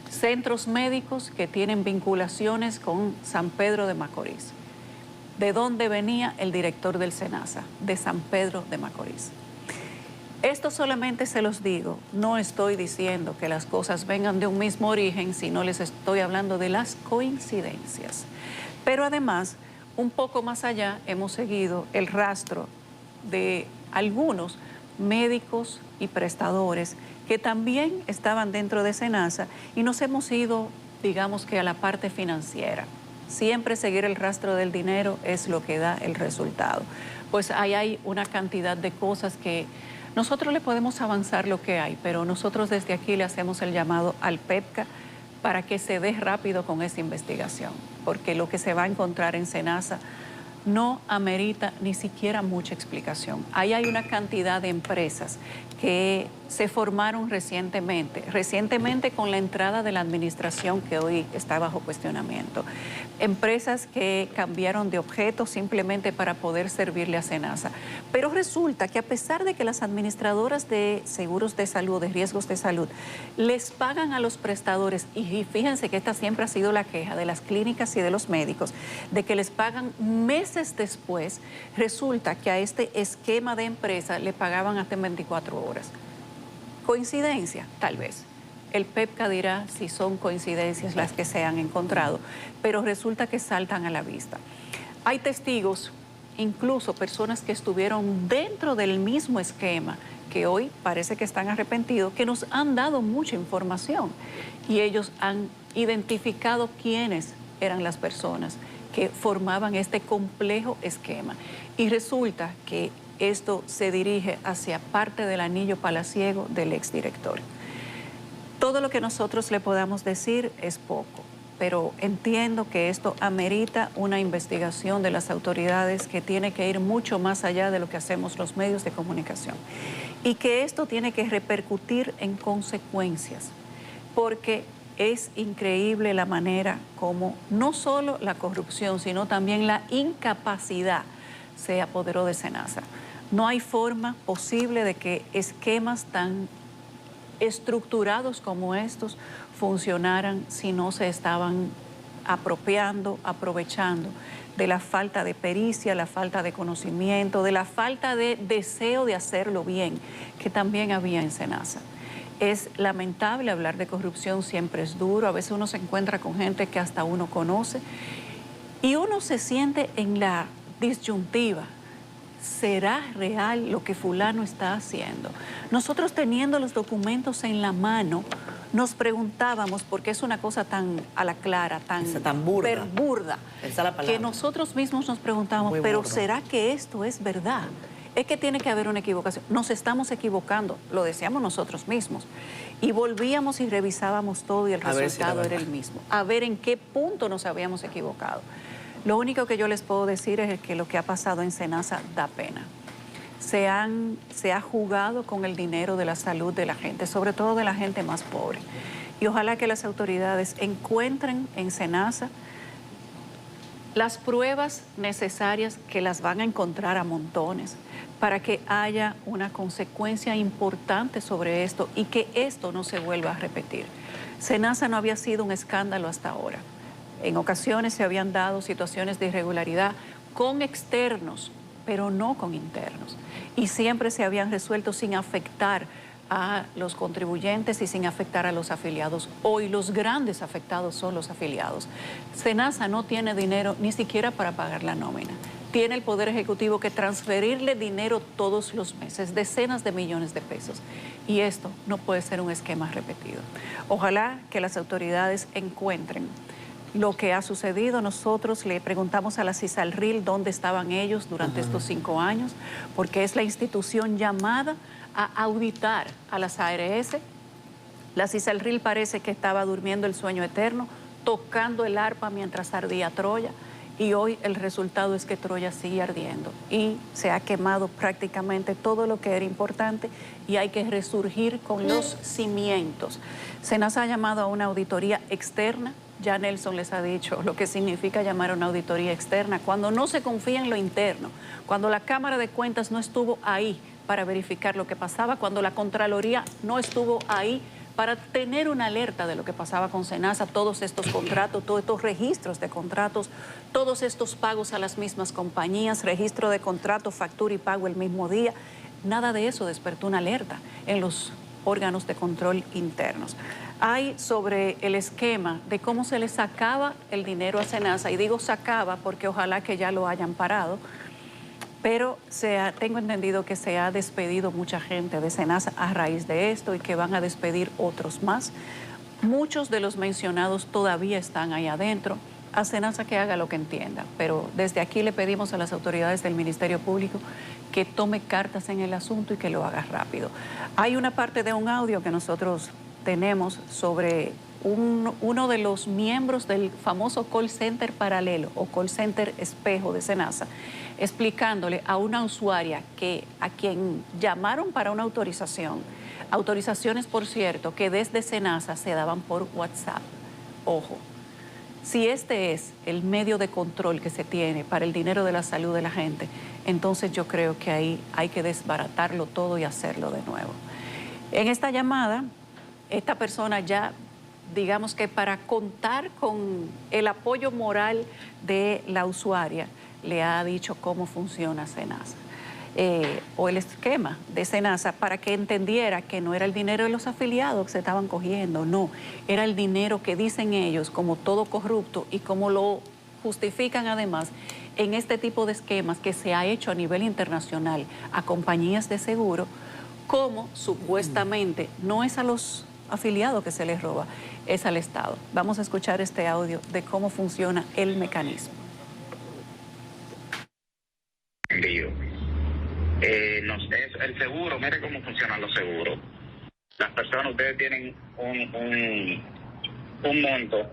Centros médicos que tienen vinculaciones con San Pedro de Macorís. ¿De dónde venía el director del Senasa? De San Pedro de Macorís. Esto solamente se los digo, no estoy diciendo que las cosas vengan de un mismo origen, sino les estoy hablando de las coincidencias. Pero además, un poco más allá, hemos seguido el rastro de algunos médicos y prestadores que también estaban dentro de Senasa y nos hemos ido, digamos que a la parte financiera. Siempre seguir el rastro del dinero es lo que da el resultado. Pues ahí hay una cantidad de cosas que nosotros le podemos avanzar lo que hay, pero nosotros desde aquí le hacemos el llamado al PEPCA para que se dé rápido con esa investigación, porque lo que se va a encontrar en Senasa no amerita ni siquiera mucha explicación. Ahí hay una cantidad de empresas que se formaron recientemente con la entrada de la administración que hoy está bajo cuestionamiento. Empresas que cambiaron de objeto simplemente para poder servirle a Senasa. Pero resulta que a pesar de que las administradoras de seguros de salud, de riesgos de salud, les pagan a los prestadores, y fíjense que esta siempre ha sido la queja de las clínicas y de los médicos, de que les pagan meses después, resulta que a este esquema de empresa le pagaban hasta en 24 horas. ¿Coincidencia? Tal vez. El PEPCA dirá si son coincidencias las que se han encontrado, pero resulta que saltan a la vista. Hay testigos, incluso personas que estuvieron dentro del mismo esquema, que hoy parece que están arrepentidos, que nos han dado mucha información y ellos han identificado quiénes eran las personas que formaban este complejo esquema. Y resulta que esto se dirige hacia parte del anillo palaciego del exdirector. Todo lo que nosotros le podamos decir es poco, pero entiendo que esto amerita una investigación de las autoridades que tiene que ir mucho más allá de lo que hacemos los medios de comunicación y que esto tiene que repercutir en consecuencias, porque es increíble la manera como no solo la corrupción, sino también la incapacidad se apoderó de Senasa. No hay forma posible de que esquemas tan estructurados como estos funcionaran si no se estaban apropiando, aprovechando de la falta de pericia, la falta de conocimiento, de la falta de deseo de hacerlo bien, que también había en SENASA. Es lamentable hablar de corrupción, siempre es duro, a veces uno se encuentra con gente que hasta uno conoce y uno se siente en la disyuntiva. ¿Será real lo que fulano está haciendo? Nosotros teniendo los documentos en la mano, nos preguntábamos, porque es una cosa tan a la clara, tan burda, que nosotros mismos nos preguntábamos, pero ¿será que esto es verdad? Es que tiene que haber una equivocación. Nos estamos equivocando, lo decíamos nosotros mismos. Y volvíamos y revisábamos todo y el resultado era el mismo. A ver en qué punto nos habíamos equivocado. Lo único que yo les puedo decir es que lo que ha pasado en SENASA da pena. Se ha jugado con el dinero de la salud de la gente, sobre todo de la gente más pobre. Y ojalá que las autoridades encuentren en SENASA las pruebas necesarias, que las van a encontrar a montones, para que haya una consecuencia importante sobre esto y que esto no se vuelva a repetir. SENASA no había sido un escándalo hasta ahora. En ocasiones se habían dado situaciones de irregularidad con externos, pero no con internos. Y siempre se habían resuelto sin afectar a los contribuyentes y sin afectar a los afiliados. Hoy los grandes afectados son los afiliados. SENASA no tiene dinero ni siquiera para pagar la nómina. Tiene el Poder Ejecutivo que transferirle dinero todos los meses, decenas de millones de pesos. Y esto no puede ser un esquema repetido. Ojalá que las autoridades encuentren lo que ha sucedido. Nosotros le preguntamos a la CISALRIL dónde estaban ellos durante estos 5 años, porque es la institución llamada a auditar a las ARS. La CISALRIL parece que estaba durmiendo el sueño eterno, tocando el arpa mientras ardía Troya, y hoy el resultado es que Troya sigue ardiendo y se ha quemado prácticamente todo lo que era importante y hay que resurgir con los cimientos. SENASA ha llamado a una auditoría externa. Ya Nelson les ha dicho lo que significa llamar a una auditoría externa, cuando no se confía en lo interno, cuando la Cámara de Cuentas no estuvo ahí para verificar lo que pasaba, cuando la Contraloría no estuvo ahí para tener una alerta de lo que pasaba con SENASA, todos estos contratos, todos estos registros de contratos, todos estos pagos a las mismas compañías, registro de contrato, factura y pago el mismo día. Nada de eso despertó una alerta en los órganos de control internos. Hay sobre el esquema de cómo se le sacaba el dinero a SENASA, y digo sacaba porque ojalá que ya lo hayan parado, pero tengo entendido que se ha despedido mucha gente de SENASA a raíz de esto y que van a despedir otros más. Muchos de los mencionados todavía están ahí adentro. A SENASA que haga lo que entienda, pero desde aquí le pedimos a las autoridades del Ministerio Público que tome cartas en el asunto y que lo haga rápido. Hay una parte de un audio que nosotros tenemos sobre uno de los miembros del famoso call center paralelo o call center espejo de SENASA, explicándole a una usuaria a quien llamaron para una autorización, autorizaciones, por cierto, que desde SENASA se daban por WhatsApp. Ojo, si este es el medio de control que se tiene para el dinero de la salud de la gente, entonces yo creo que ahí hay que desbaratarlo todo y hacerlo de nuevo. En esta llamada, esta persona ya, digamos que para contar con el apoyo moral de la usuaria, le ha dicho cómo funciona SENASA, o el esquema de SENASA, para que entendiera que no era el dinero de los afiliados que se estaban cogiendo, no, era el dinero que dicen ellos como todo corrupto y como lo justifican además en este tipo de esquemas que se ha hecho a nivel internacional a compañías de seguro, como supuestamente no es a los afiliados que se les roba, es al Estado. Vamos a escuchar este audio de cómo funciona el mecanismo. El seguro, mire cómo funcionan los seguros. Las personas, ustedes tienen un monto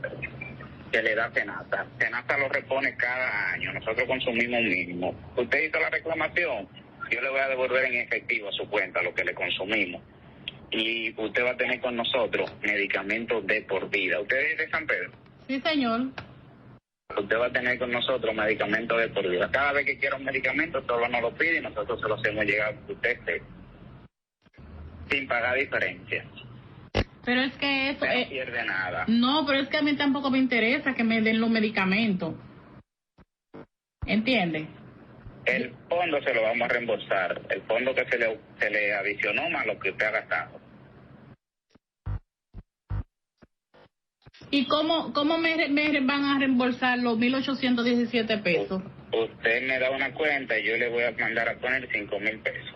que le da SENASA. SENASA lo repone cada año. Nosotros consumimos mínimo. Usted hizo la reclamación, yo le voy a devolver en efectivo a su cuenta lo que le consumimos. Y usted va a tener con nosotros medicamentos de por vida. ¿Usted es de San Pedro? Sí, señor. Usted va a tener con nosotros medicamentos de por vida. Cada vez que quiera un medicamento, solo nos lo pide y nosotros se lo hacemos llegar a usted sin pagar diferencia. Pero es que eso... Usted no pierde nada. No, pero es que a mí tampoco me interesa que me den los medicamentos. ¿Entiende? El fondo se lo vamos a reembolsar. El fondo que se le adicionó más lo que usted ha gastado. ¿Y cómo me van a reembolsar los 1.817 pesos? Usted me da una cuenta y yo le voy a mandar a poner 5,000 pesos.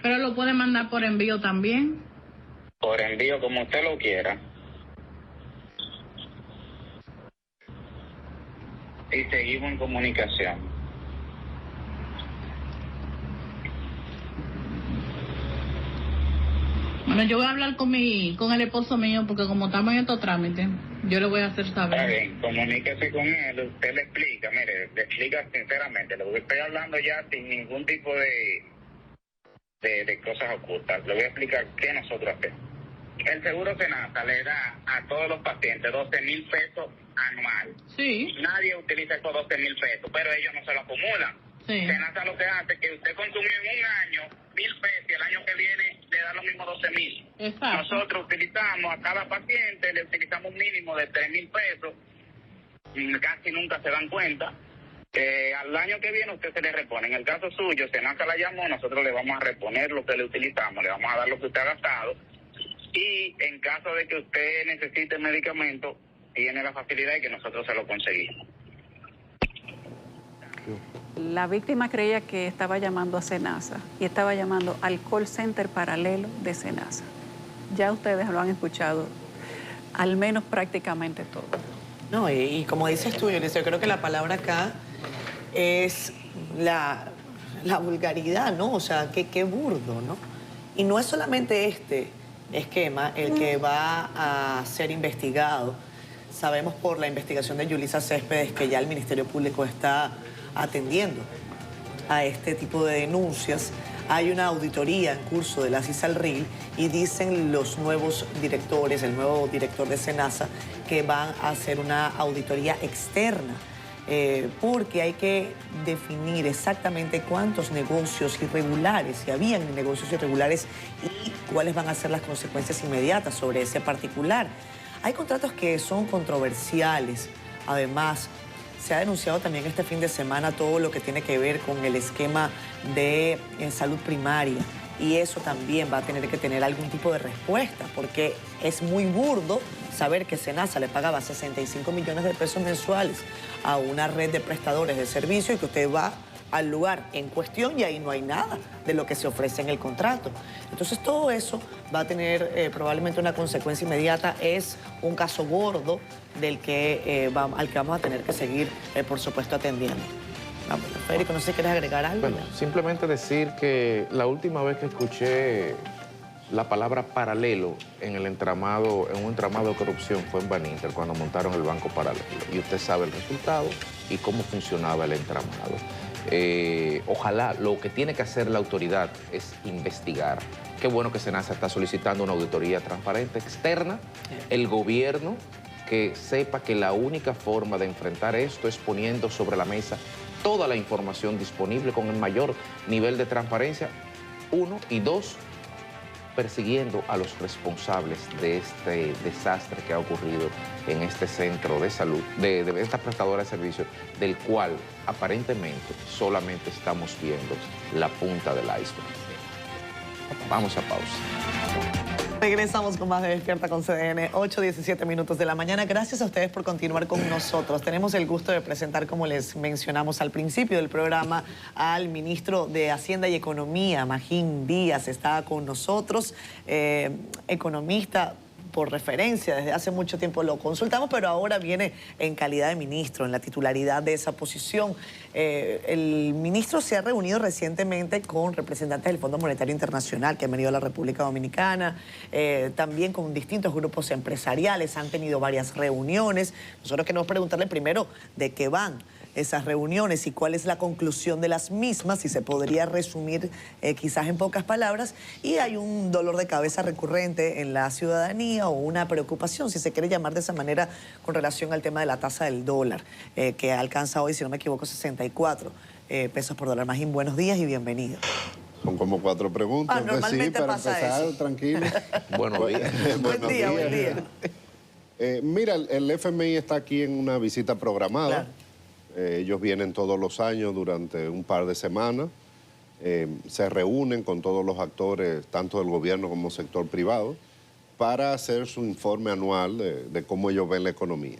Pero lo puede mandar por envío también. Por envío, como usted lo quiera. Y seguimos en comunicación. Bueno, yo voy a hablar con el esposo mío, porque como estamos en estos trámites, yo le voy a hacer saber. Está bien, comuníquese con él, usted le explica, mire, le explica sinceramente, lo que estoy hablando ya sin ningún tipo de cosas ocultas. Le voy a explicar qué nosotros hacemos. El seguro Senasa le da a todos los pacientes 12,000 pesos anual. Sí. Nadie utiliza esos 12,000 pesos, pero ellos no se lo acumulan. Sí. Senasa lo que hace es que usted consumió en un año 1,000 pesos y el año que viene le da lo mismo 12,000. Exacto. Nosotros utilizamos a cada paciente, le utilizamos un mínimo de 3,000 pesos. Casi nunca se dan cuenta. Al año que viene usted se le repone. En el caso suyo, Senasa la llamó, nosotros le vamos a reponer lo que le utilizamos, le vamos a dar lo que usted ha gastado. Y en caso de que usted necesite medicamento, tiene la facilidad de que nosotros se lo conseguimos. La víctima creía que estaba llamando a Senasa y estaba llamando al call center paralelo de Senasa. Ya ustedes lo han escuchado, al menos prácticamente todo. No, y como dices tú, Yulisa, yo creo que la palabra acá es la vulgaridad, ¿no? O sea, qué burdo, ¿no? Y no es solamente este esquema el que va a ser investigado. Sabemos por la investigación de Yulisa Céspedes que ya el Ministerio Público está atendiendo a este tipo de denuncias. Hay una auditoría en curso de la CISALRIL y dicen los nuevos directores, el nuevo director de Senasa, que van a hacer una auditoría externa porque hay que definir exactamente cuántos negocios irregulares, si habían negocios irregulares y cuáles van a ser las consecuencias inmediatas sobre ese particular. Hay contratos que son controversiales, además. Se ha denunciado también este fin de semana todo lo que tiene que ver con el esquema de salud primaria y eso también va a tener que tener algún tipo de respuesta porque es muy burdo saber que Senasa le pagaba 65 millones de pesos mensuales a una red de prestadores de servicio y que usted va al lugar en cuestión y ahí no hay nada de lo que se ofrece en el contrato. Entonces todo eso va a tener probablemente una consecuencia inmediata. Es un caso gordo al que vamos a tener que seguir, por supuesto, atendiendo. Federico, no sé si quieres agregar algo. Bueno, simplemente decir que la última vez que escuché la palabra paralelo en un entramado de corrupción fue en Baninter, cuando montaron el banco paralelo. Y usted sabe el resultado y cómo funcionaba el entramado. Ojalá, lo que tiene que hacer la autoridad es investigar. Qué bueno que Senasa está solicitando una auditoría transparente externa. El gobierno que sepa que la única forma de enfrentar esto es poniendo sobre la mesa toda la información disponible con el mayor nivel de transparencia, 1, y 2, persiguiendo a los responsables de este desastre que ha ocurrido en este centro de salud, de esta prestadora de servicios, del cual aparentemente solamente estamos viendo la punta del iceberg. Vamos a pausa. Regresamos con más de Despierta con CDN, 8:17 minutos de la mañana. Gracias a ustedes por continuar con nosotros. Tenemos el gusto de presentar, como les mencionamos al principio del programa, al ministro de Hacienda y Economía, Magín Díaz. Está con nosotros, economista por referencia, desde hace mucho tiempo lo consultamos, pero ahora viene en calidad de ministro, en la titularidad de esa posición. El ministro se ha reunido recientemente con representantes del Fondo Monetario Internacional que han venido a la República Dominicana, también con distintos grupos empresariales, han tenido varias reuniones. Nosotros queremos preguntarle primero de qué van esas reuniones y cuál es la conclusión de las mismas, si se podría resumir quizás en pocas palabras. Y hay un dolor de cabeza recurrente en la ciudadanía o una preocupación, si se quiere llamar de esa manera, con relación al tema de la tasa del dólar, que alcanza hoy, si no me equivoco, 64 pesos por dólar. Magín, buenos días y bienvenido. Son como 4 preguntas. Pues sí, para empezar, eso. Tranquilo. Buenos días. Buen día. Mira, el FMI está aquí en una visita programada. Claro. Ellos vienen todos los años durante un par de semanas. Se reúnen con todos los actores, tanto del gobierno como sector privado, para hacer su informe anual de cómo ellos ven la economía.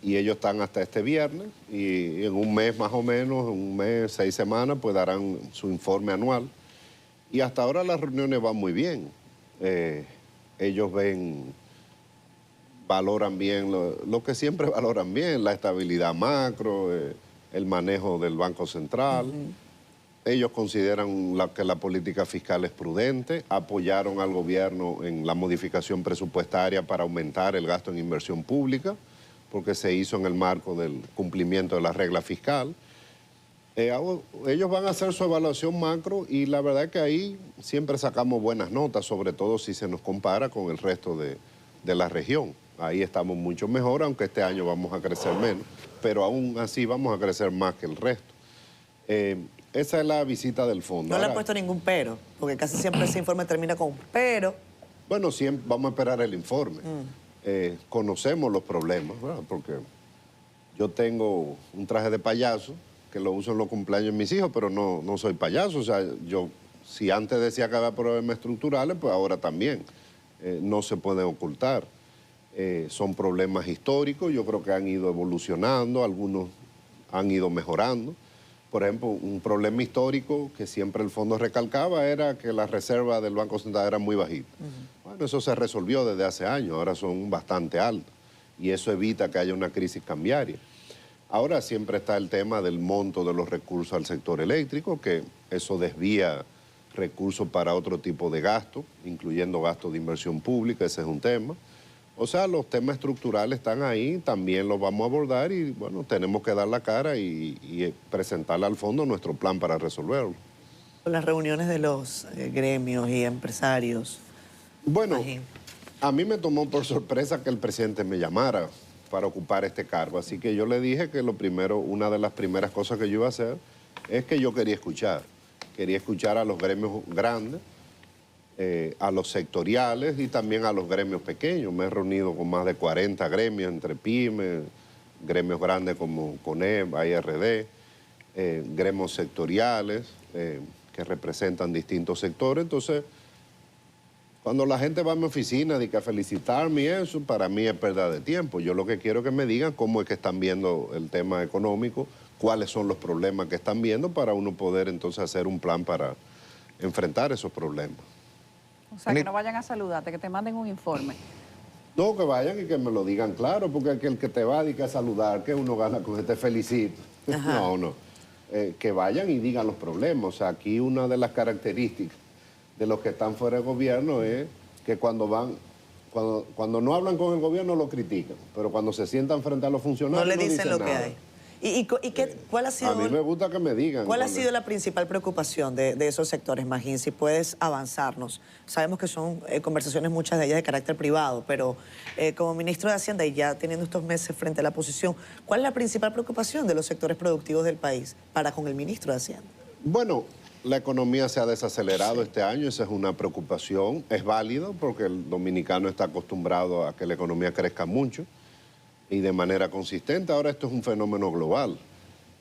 Y ellos están hasta este viernes y en un mes más o menos, un mes, 6 semanas, pues darán su informe anual. Y hasta ahora las reuniones van muy bien. Ellos valoran bien lo que siempre valoran bien, la estabilidad macro, el manejo del Banco Central. Ellos consideran que la política fiscal es prudente, apoyaron al gobierno en la modificación presupuestaria para aumentar el gasto en inversión pública, porque se hizo en el marco del cumplimiento de la regla fiscal. Ellos van a hacer su evaluación macro y la verdad es que ahí siempre sacamos buenas notas, sobre todo si se nos compara con el resto de la región. Ahí estamos mucho mejor, aunque este año vamos a crecer menos, pero aún así vamos a crecer más que el resto. Esa es la visita del fondo. No le han puesto ningún pero, porque casi siempre ese informe termina con pero. Bueno, siempre vamos a esperar el informe. Conocemos los problemas, ¿verdad? Porque yo tengo un traje de payaso que lo uso en los cumpleaños de mis hijos, pero no soy payaso. O sea, yo, si antes decía que había problemas estructurales, pues ahora también. No se pueden ocultar. Son problemas históricos, yo creo que han ido evolucionando, algunos han ido mejorando. Por ejemplo, un problema histórico que siempre el fondo recalcaba era que la reserva del Banco Central era muy bajita. Bueno, eso se resolvió desde hace años, ahora son bastante altas y eso evita que haya una crisis cambiaria. Ahora siempre está el tema del monto de los recursos al sector eléctrico, que eso desvía recursos para otro tipo de gastos, incluyendo gastos de inversión pública, ese es un tema. O sea, los temas estructurales están ahí, también los vamos a abordar y, bueno, tenemos que dar la cara y presentarle al fondo nuestro plan para resolverlo. Las reuniones de los gremios y empresarios. Bueno, a mí me tomó por sorpresa que el presidente me llamara para ocupar este cargo, así que yo le dije que una de las primeras cosas que yo iba a hacer es que yo quería escuchar a los gremios grandes, a los sectoriales y también a los gremios pequeños. Me he reunido con más de 40 gremios entre pymes, gremios grandes como CONEP, AIRD, gremios sectoriales que representan distintos sectores. Entonces, cuando la gente va a mi oficina a felicitarme y eso, para mí es pérdida de tiempo. Yo lo que quiero es que me digan cómo es que están viendo el tema económico, cuáles son los problemas que están viendo para uno poder entonces hacer un plan para enfrentar esos problemas. O sea, que no vayan a saludarte, que te manden un informe. No, que vayan y que me lo digan claro, porque el que te va a saludar, que uno gana con que te felicite. No. Que vayan y digan los problemas. O sea, aquí una de las características de los que están fuera del gobierno es que cuando no hablan con el gobierno lo critican, pero cuando se sientan frente a los funcionarios no le dicen lo nada. que hay. ¿Cuál ha sido, a mí me gusta que me digan. ¿Cuál ha sido la principal preocupación de esos sectores, Magín? Si puedes avanzarnos. Sabemos que son conversaciones, muchas de ellas de carácter privado, pero como ministro de Hacienda y ya teniendo estos meses frente a la posición, ¿cuál es la principal preocupación de los sectores productivos del país para con el ministro de Hacienda? Bueno, la economía se ha desacelerado este año, esa es una preocupación. Es válido porque el dominicano está acostumbrado a que la economía crezca mucho y de manera consistente. Ahora esto es un fenómeno global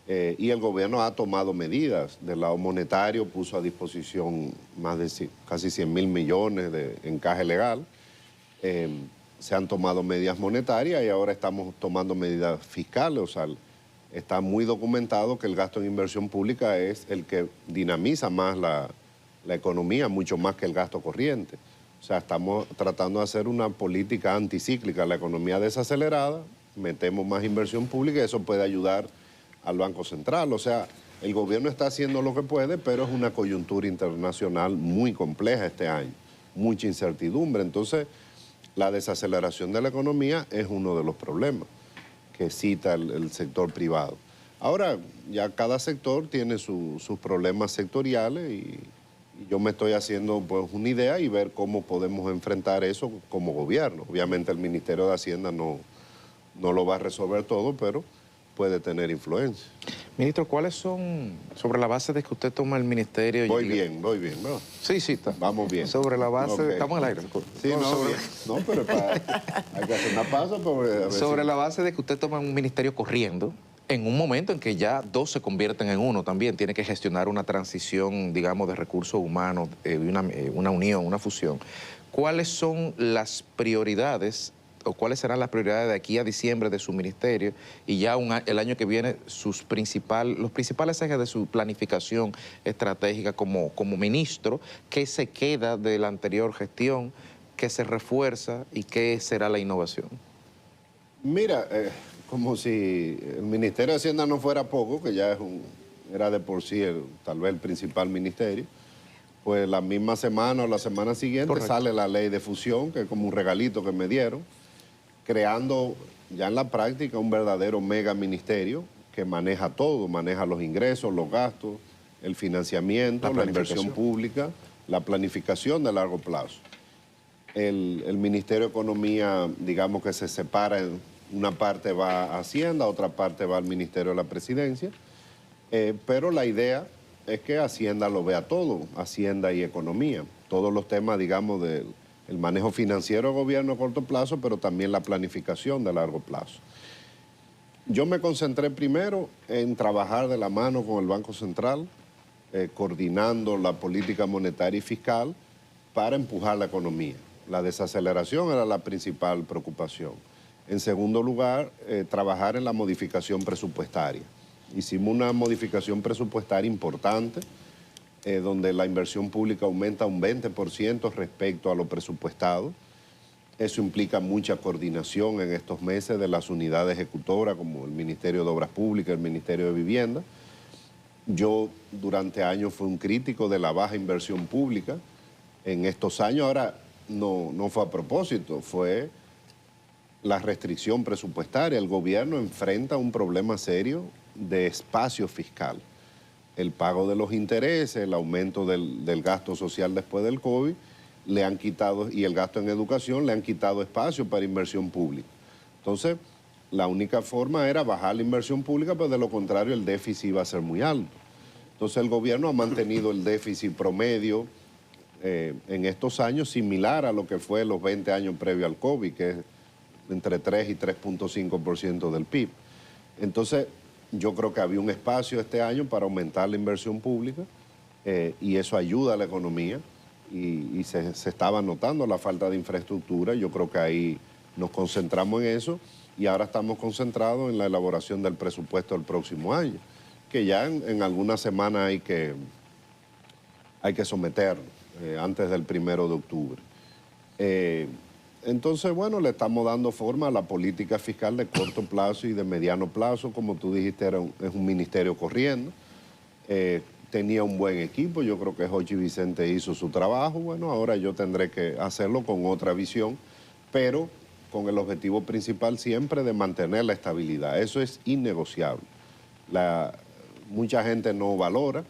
y el gobierno ha tomado medidas. Del lado monetario puso a disposición más de casi 100.000 millones de encaje legal. Se han tomado medidas monetarias y ahora estamos tomando medidas fiscales. O sea, está muy documentado que el gasto en inversión pública es el que dinamiza más la economía, mucho más que el gasto corriente. O sea, estamos tratando de hacer una política anticíclica. La economía desacelerada, metemos más inversión pública y eso puede ayudar al Banco Central. O sea, el gobierno está haciendo lo que puede, pero es una coyuntura internacional muy compleja este año, mucha incertidumbre. Entonces, la desaceleración de la economía es uno de los problemas que cita el sector privado. Ahora, ya cada sector tiene sus problemas sectoriales y yo me estoy haciendo pues una idea y ver cómo podemos enfrentar eso como gobierno. Obviamente el Ministerio de Hacienda no lo va a resolver todo, pero puede tener influencia. Ministro, ¿cuáles son, sobre la base de que usted toma el ministerio? Voy bien, ¿no? Sí, está. Vamos bien. Sobre la base, Okay. estamos al aire. Sí, no, pero hay que hacer una pausa. Sobre la base de que usted toma un ministerio corriendo, en un momento en que ya dos se convierten en uno también, tiene que gestionar una transición, digamos, de recursos humanos, una unión, una fusión. ¿Cuáles son las prioridades o cuáles serán las prioridades de aquí a diciembre de su ministerio y ya el año que viene los principales ejes de su planificación estratégica como ministro? ¿Qué se queda de la anterior gestión? ¿Qué se refuerza y qué será la innovación? Mira, como si el Ministerio de Hacienda no fuera poco, que ya era de por sí tal vez el principal ministerio, pues la misma semana o la semana siguiente Correcto. Sale la ley de fusión, que es como un regalito que me dieron, creando ya en la práctica un verdadero mega ministerio que maneja todo, maneja los ingresos, los gastos, el financiamiento, la inversión pública, la planificación de largo plazo. El Ministerio de Economía, digamos que se separa, una parte va a Hacienda, otra parte va al Ministerio de la Presidencia, pero la idea es que Hacienda lo vea todo, Hacienda y Economía, todos los temas, digamos, del manejo financiero del gobierno a corto plazo, pero también la planificación de largo plazo. Yo me concentré primero en trabajar de la mano con el Banco Central, coordinando la política monetaria y fiscal para empujar la economía. La desaceleración era la principal preocupación. En segundo lugar, trabajar en la modificación presupuestaria. Hicimos una modificación presupuestaria importante, donde la inversión pública aumenta un 20% respecto a lo presupuestado. Eso implica mucha coordinación en estos meses de las unidades ejecutoras, como el Ministerio de Obras Públicas, el Ministerio de Vivienda. Yo durante años fui un crítico de la baja inversión pública. En estos años ahora no fue a propósito, fue la restricción presupuestaria. El gobierno enfrenta un problema serio de espacio fiscal. El pago de los intereses, el aumento del gasto social después del COVID, le han quitado, y el gasto en educación, le han quitado espacio para inversión pública. Entonces, la única forma era bajar la inversión pública, pero de lo contrario el déficit iba a ser muy alto. Entonces, el gobierno ha mantenido el déficit promedio en estos años similar a lo que fue los 20 años previos al COVID, que es entre 3 y 3.5% del PIB. Entonces, yo creo que había un espacio este año para aumentar la inversión pública y eso ayuda a la economía y se estaba notando la falta de infraestructura. Yo creo que ahí nos concentramos en eso y ahora estamos concentrados en la elaboración del presupuesto del próximo año, que ya en algunas semanas hay que someterlo antes del 1 de octubre. Entonces, bueno, le estamos dando forma a la política fiscal de corto plazo y de mediano plazo. Como tú dijiste, es un ministerio corriendo. Tenía un buen equipo, yo creo que Jochi Vicente hizo su trabajo. Bueno, ahora yo tendré que hacerlo con otra visión, pero con el objetivo principal siempre de mantener la estabilidad. Eso es innegociable. Mucha gente no valora.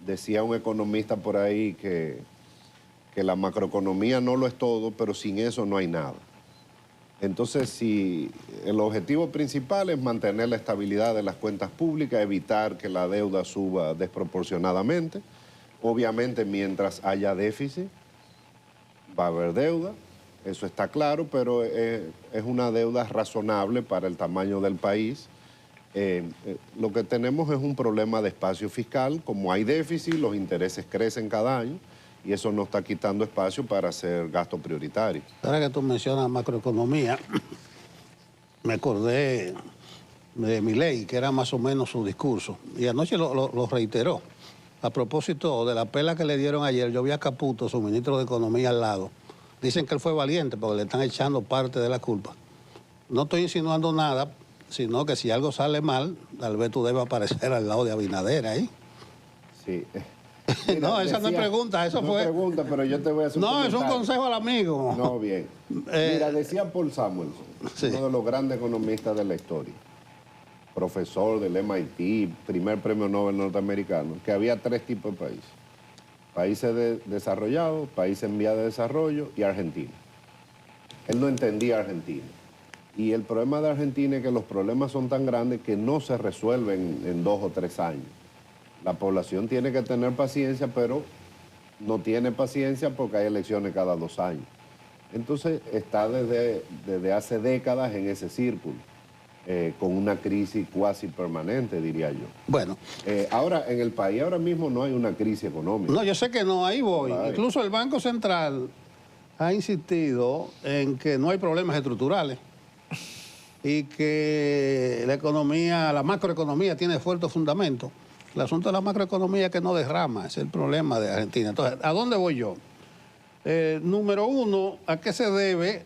Decía un economista por ahí que la macroeconomía no lo es todo, pero sin eso no hay nada. Entonces, si el objetivo principal es mantener la estabilidad de las cuentas públicas, evitar que la deuda suba desproporcionadamente, obviamente mientras haya déficit va a haber deuda, eso está claro, pero es una deuda razonable para el tamaño del país. Lo que tenemos es un problema de espacio fiscal. Como hay déficit, los intereses crecen cada año y eso nos está quitando espacio para hacer gasto prioritario. Ahora que tú mencionas macroeconomía, me acordé de Milei, que era más o menos su discurso, y anoche lo reiteró. A propósito de la pela que le dieron ayer, yo vi a Caputo, su ministro de Economía, al lado. Dicen que él fue valiente porque le están echando parte de la culpa. No estoy insinuando nada, sino que si algo sale mal, tal vez tú debas aparecer al lado de Abinader ahí. Sí. Mira, no, esa no es pregunta, eso no fue... No pregunta, pero yo te voy a hacer No, es un consejo al amigo. No, bien. Mira, decía Paul Samuelson, uno de los grandes economistas de la historia, profesor del MIT, primer premio Nobel norteamericano, que había 3 tipos de países. Países desarrollados, países en vía de desarrollo y Argentina. Él no entendía Argentina. Y el problema de Argentina es que los problemas son tan grandes que no se resuelven en 2 o 3 años. La población tiene que tener paciencia, pero no tiene paciencia porque hay elecciones cada 2 años. Entonces está desde hace décadas en ese círculo, con una crisis cuasi permanente, diría yo. Bueno. Ahora, en el país ahora mismo no hay una crisis económica. No, yo sé que no, ahí voy. Claro. Incluso el Banco Central ha insistido en que no hay problemas estructurales y que la economía, la macroeconomía tiene fuertes fundamentos. El asunto de la macroeconomía es que no derrama, ese es el problema de Argentina. Entonces, ¿a dónde voy yo? Número uno, ¿a qué se debe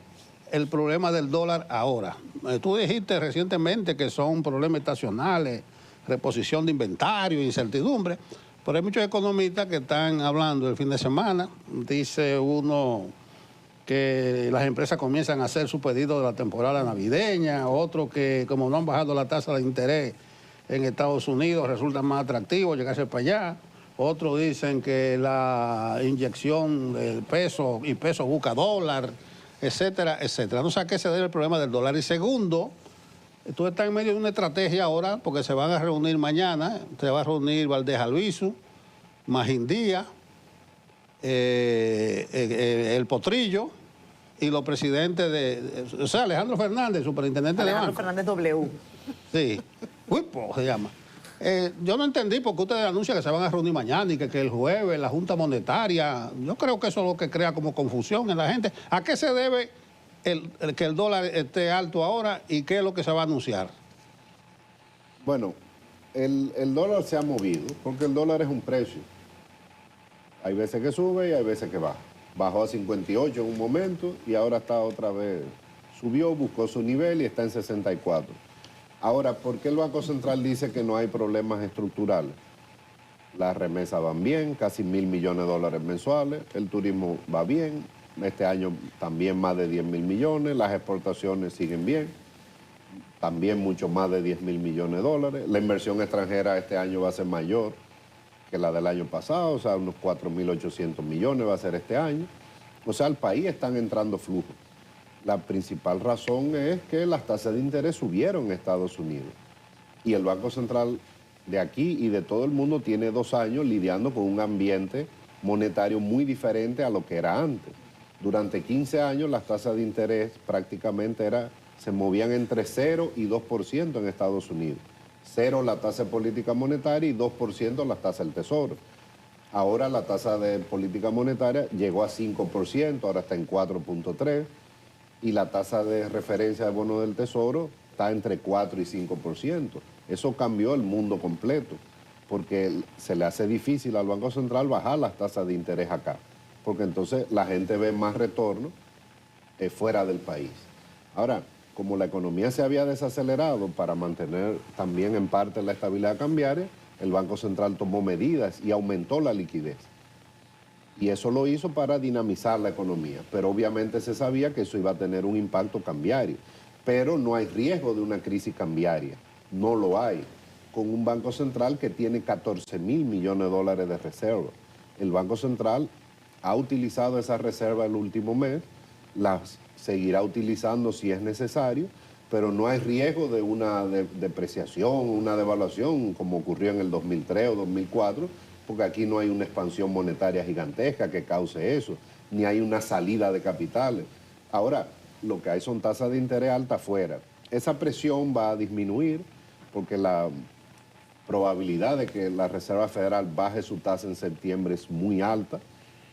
el problema del dólar ahora? Tú dijiste recientemente que son problemas estacionales, reposición de inventario, incertidumbre, pero hay muchos economistas que están hablando el fin de semana. Dice uno que las empresas comienzan a hacer su pedido de la temporada navideña, otro que como no han bajado la tasa de interés en Estados Unidos resulta más atractivo llegarse para allá. Otros dicen que la inyección del peso y peso busca dólar, etcétera, etcétera. No sé a qué se debe el problema del dólar. Y segundo, tú estás en medio de una estrategia ahora porque se van a reunir mañana, se va a reunir Valdés Albizu, Magín Díaz, el Potrillo y los presidentes o sea, Alejandro Fernández, superintendente de banco. Alejandro Fernández W. Sí, Wipo se llama. Yo no entendí por qué ustedes anuncian que se van a reunir mañana y que el jueves la Junta Monetaria. Yo creo que eso es lo que crea como confusión en la gente. ¿A qué se debe que el dólar esté alto ahora y qué es lo que se va a anunciar? Bueno, el dólar se ha movido porque el dólar es un precio. Hay veces que sube y hay veces que baja. Bajó a 58 en un momento y ahora está otra vez. Subió, buscó su nivel y está en 64. Ahora, ¿por qué el Banco Central dice que no hay problemas estructurales? Las remesas van bien, casi 1.000 millones de dólares mensuales. El turismo va bien. Este año también más de 10.000 millones. Las exportaciones siguen bien. También mucho más de 10.000 millones de dólares. La inversión extranjera este año va a ser mayor que la del año pasado, o sea, unos 4.800 millones va a ser este año. O sea, al país están entrando flujos. La principal razón es que las tasas de interés subieron en Estados Unidos. Y el Banco Central de aquí y de todo el mundo tiene 2 años lidiando con un ambiente monetario muy diferente a lo que era antes. Durante 15 años las tasas de interés prácticamente se movían entre 0 y 2% en Estados Unidos. 0 la tasa de política monetaria y 2% la tasa del Tesoro. Ahora la tasa de política monetaria llegó a 5%, ahora está en 4.3%, y la tasa de referencia de bonos del Tesoro está entre 4 y 5%. Eso cambió el mundo completo, porque se le hace difícil al Banco Central bajar las tasas de interés acá, porque entonces la gente ve más retorno fuera del país. Ahora, como la economía se había desacelerado para mantener también en parte la estabilidad cambiaria, el Banco Central tomó medidas y aumentó la liquidez. Y eso lo hizo para dinamizar la economía. Pero obviamente se sabía que eso iba a tener un impacto cambiario. Pero no hay riesgo de una crisis cambiaria. No lo hay. Con un Banco Central que tiene 14.000 millones de dólares de reserva. El Banco Central ha utilizado esa reserva el último mes, las seguirá utilizando si es necesario, pero no hay riesgo de una depreciación, una devaluación como ocurrió en el 2003 o 2004, porque aquí no hay una expansión monetaria gigantesca que cause eso, ni hay una salida de capitales. Ahora, lo que hay son tasas de interés altas afuera. Esa presión va a disminuir porque la probabilidad de que la Reserva Federal baje su tasa en septiembre es muy alta,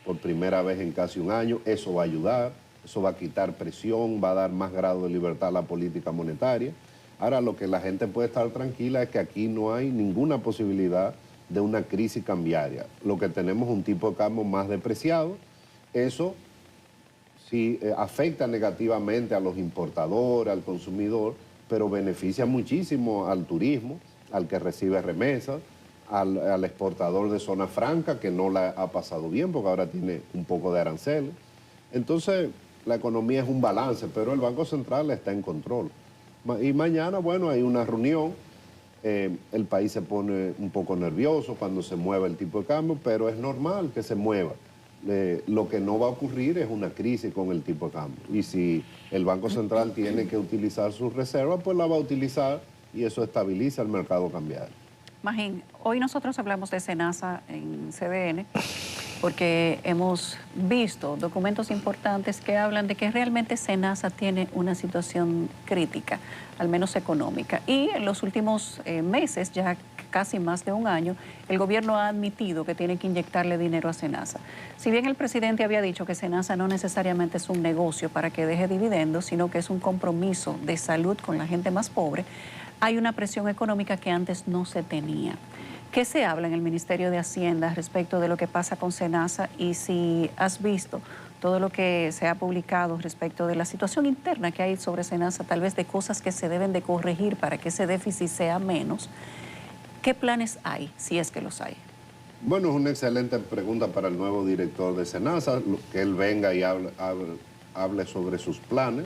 por primera vez en casi un año. Eso va a ayudar, eso va a quitar presión, va a dar más grado de libertad a la política monetaria. Ahora, lo que la gente puede estar tranquila es que aquí no hay ninguna posibilidad de una crisis cambiaria. Lo que tenemos es un tipo de cambio más depreciado. Eso sí afecta negativamente a los importadores, al consumidor, pero beneficia muchísimo al turismo, al que recibe remesas, al exportador de zona franca, que no la ha pasado bien porque ahora tiene un poco de aranceles. Entonces, la economía es un balance, pero el Banco Central está en control. Y mañana, bueno, hay una reunión. El país se pone un poco nervioso cuando se mueve el tipo de cambio, pero es normal que se mueva. lo que no va a ocurrir es una crisis con el tipo de cambio. Y si el Banco Central tiene que utilizar sus reservas, pues la va a utilizar y eso estabiliza el mercado cambiario. Magín, hoy nosotros hablamos de SENASA en CDN porque hemos visto documentos importantes que hablan de que realmente SENASA tiene una situación crítica, al menos económica. Y en los últimos meses, ya casi más de un año, el gobierno ha admitido que tiene que inyectarle dinero a SENASA. Si bien el presidente había dicho que SENASA no necesariamente es un negocio para que deje dividendos, sino que es un compromiso de salud con la gente más pobre, hay una presión económica que antes no se tenía. ¿Qué se habla en el Ministerio de Hacienda respecto de lo que pasa con SENASA y si has visto todo lo que se ha publicado respecto de la situación interna que hay sobre SENASA, tal vez de cosas que se deben de corregir para que ese déficit sea menos? ¿Qué planes hay, si es que los hay? Bueno, es una excelente pregunta para el nuevo director de SENASA, que él venga y hable sobre sus planes.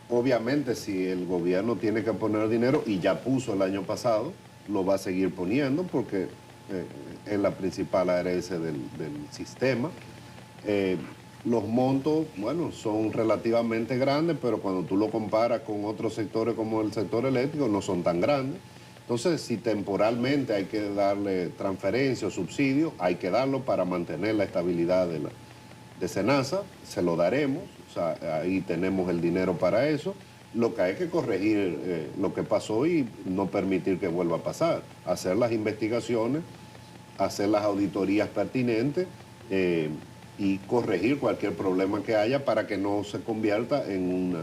Obviamente, si el gobierno tiene que poner dinero, y ya puso el año pasado, lo va a seguir poniendo porque es la principal ARS del sistema. Los montos, bueno, son relativamente grandes, pero cuando tú lo comparas con otros sectores como el sector eléctrico, no son tan grandes. Entonces, si temporalmente hay que darle transferencia o subsidio, hay que darlo para mantener la estabilidad de SENASA, se lo daremos. O sea, ahí tenemos el dinero para eso. Lo que hay que corregir lo que pasó y no permitir que vuelva a pasar. Hacer las investigaciones, hacer las auditorías pertinentes y corregir cualquier problema que haya para que no se convierta en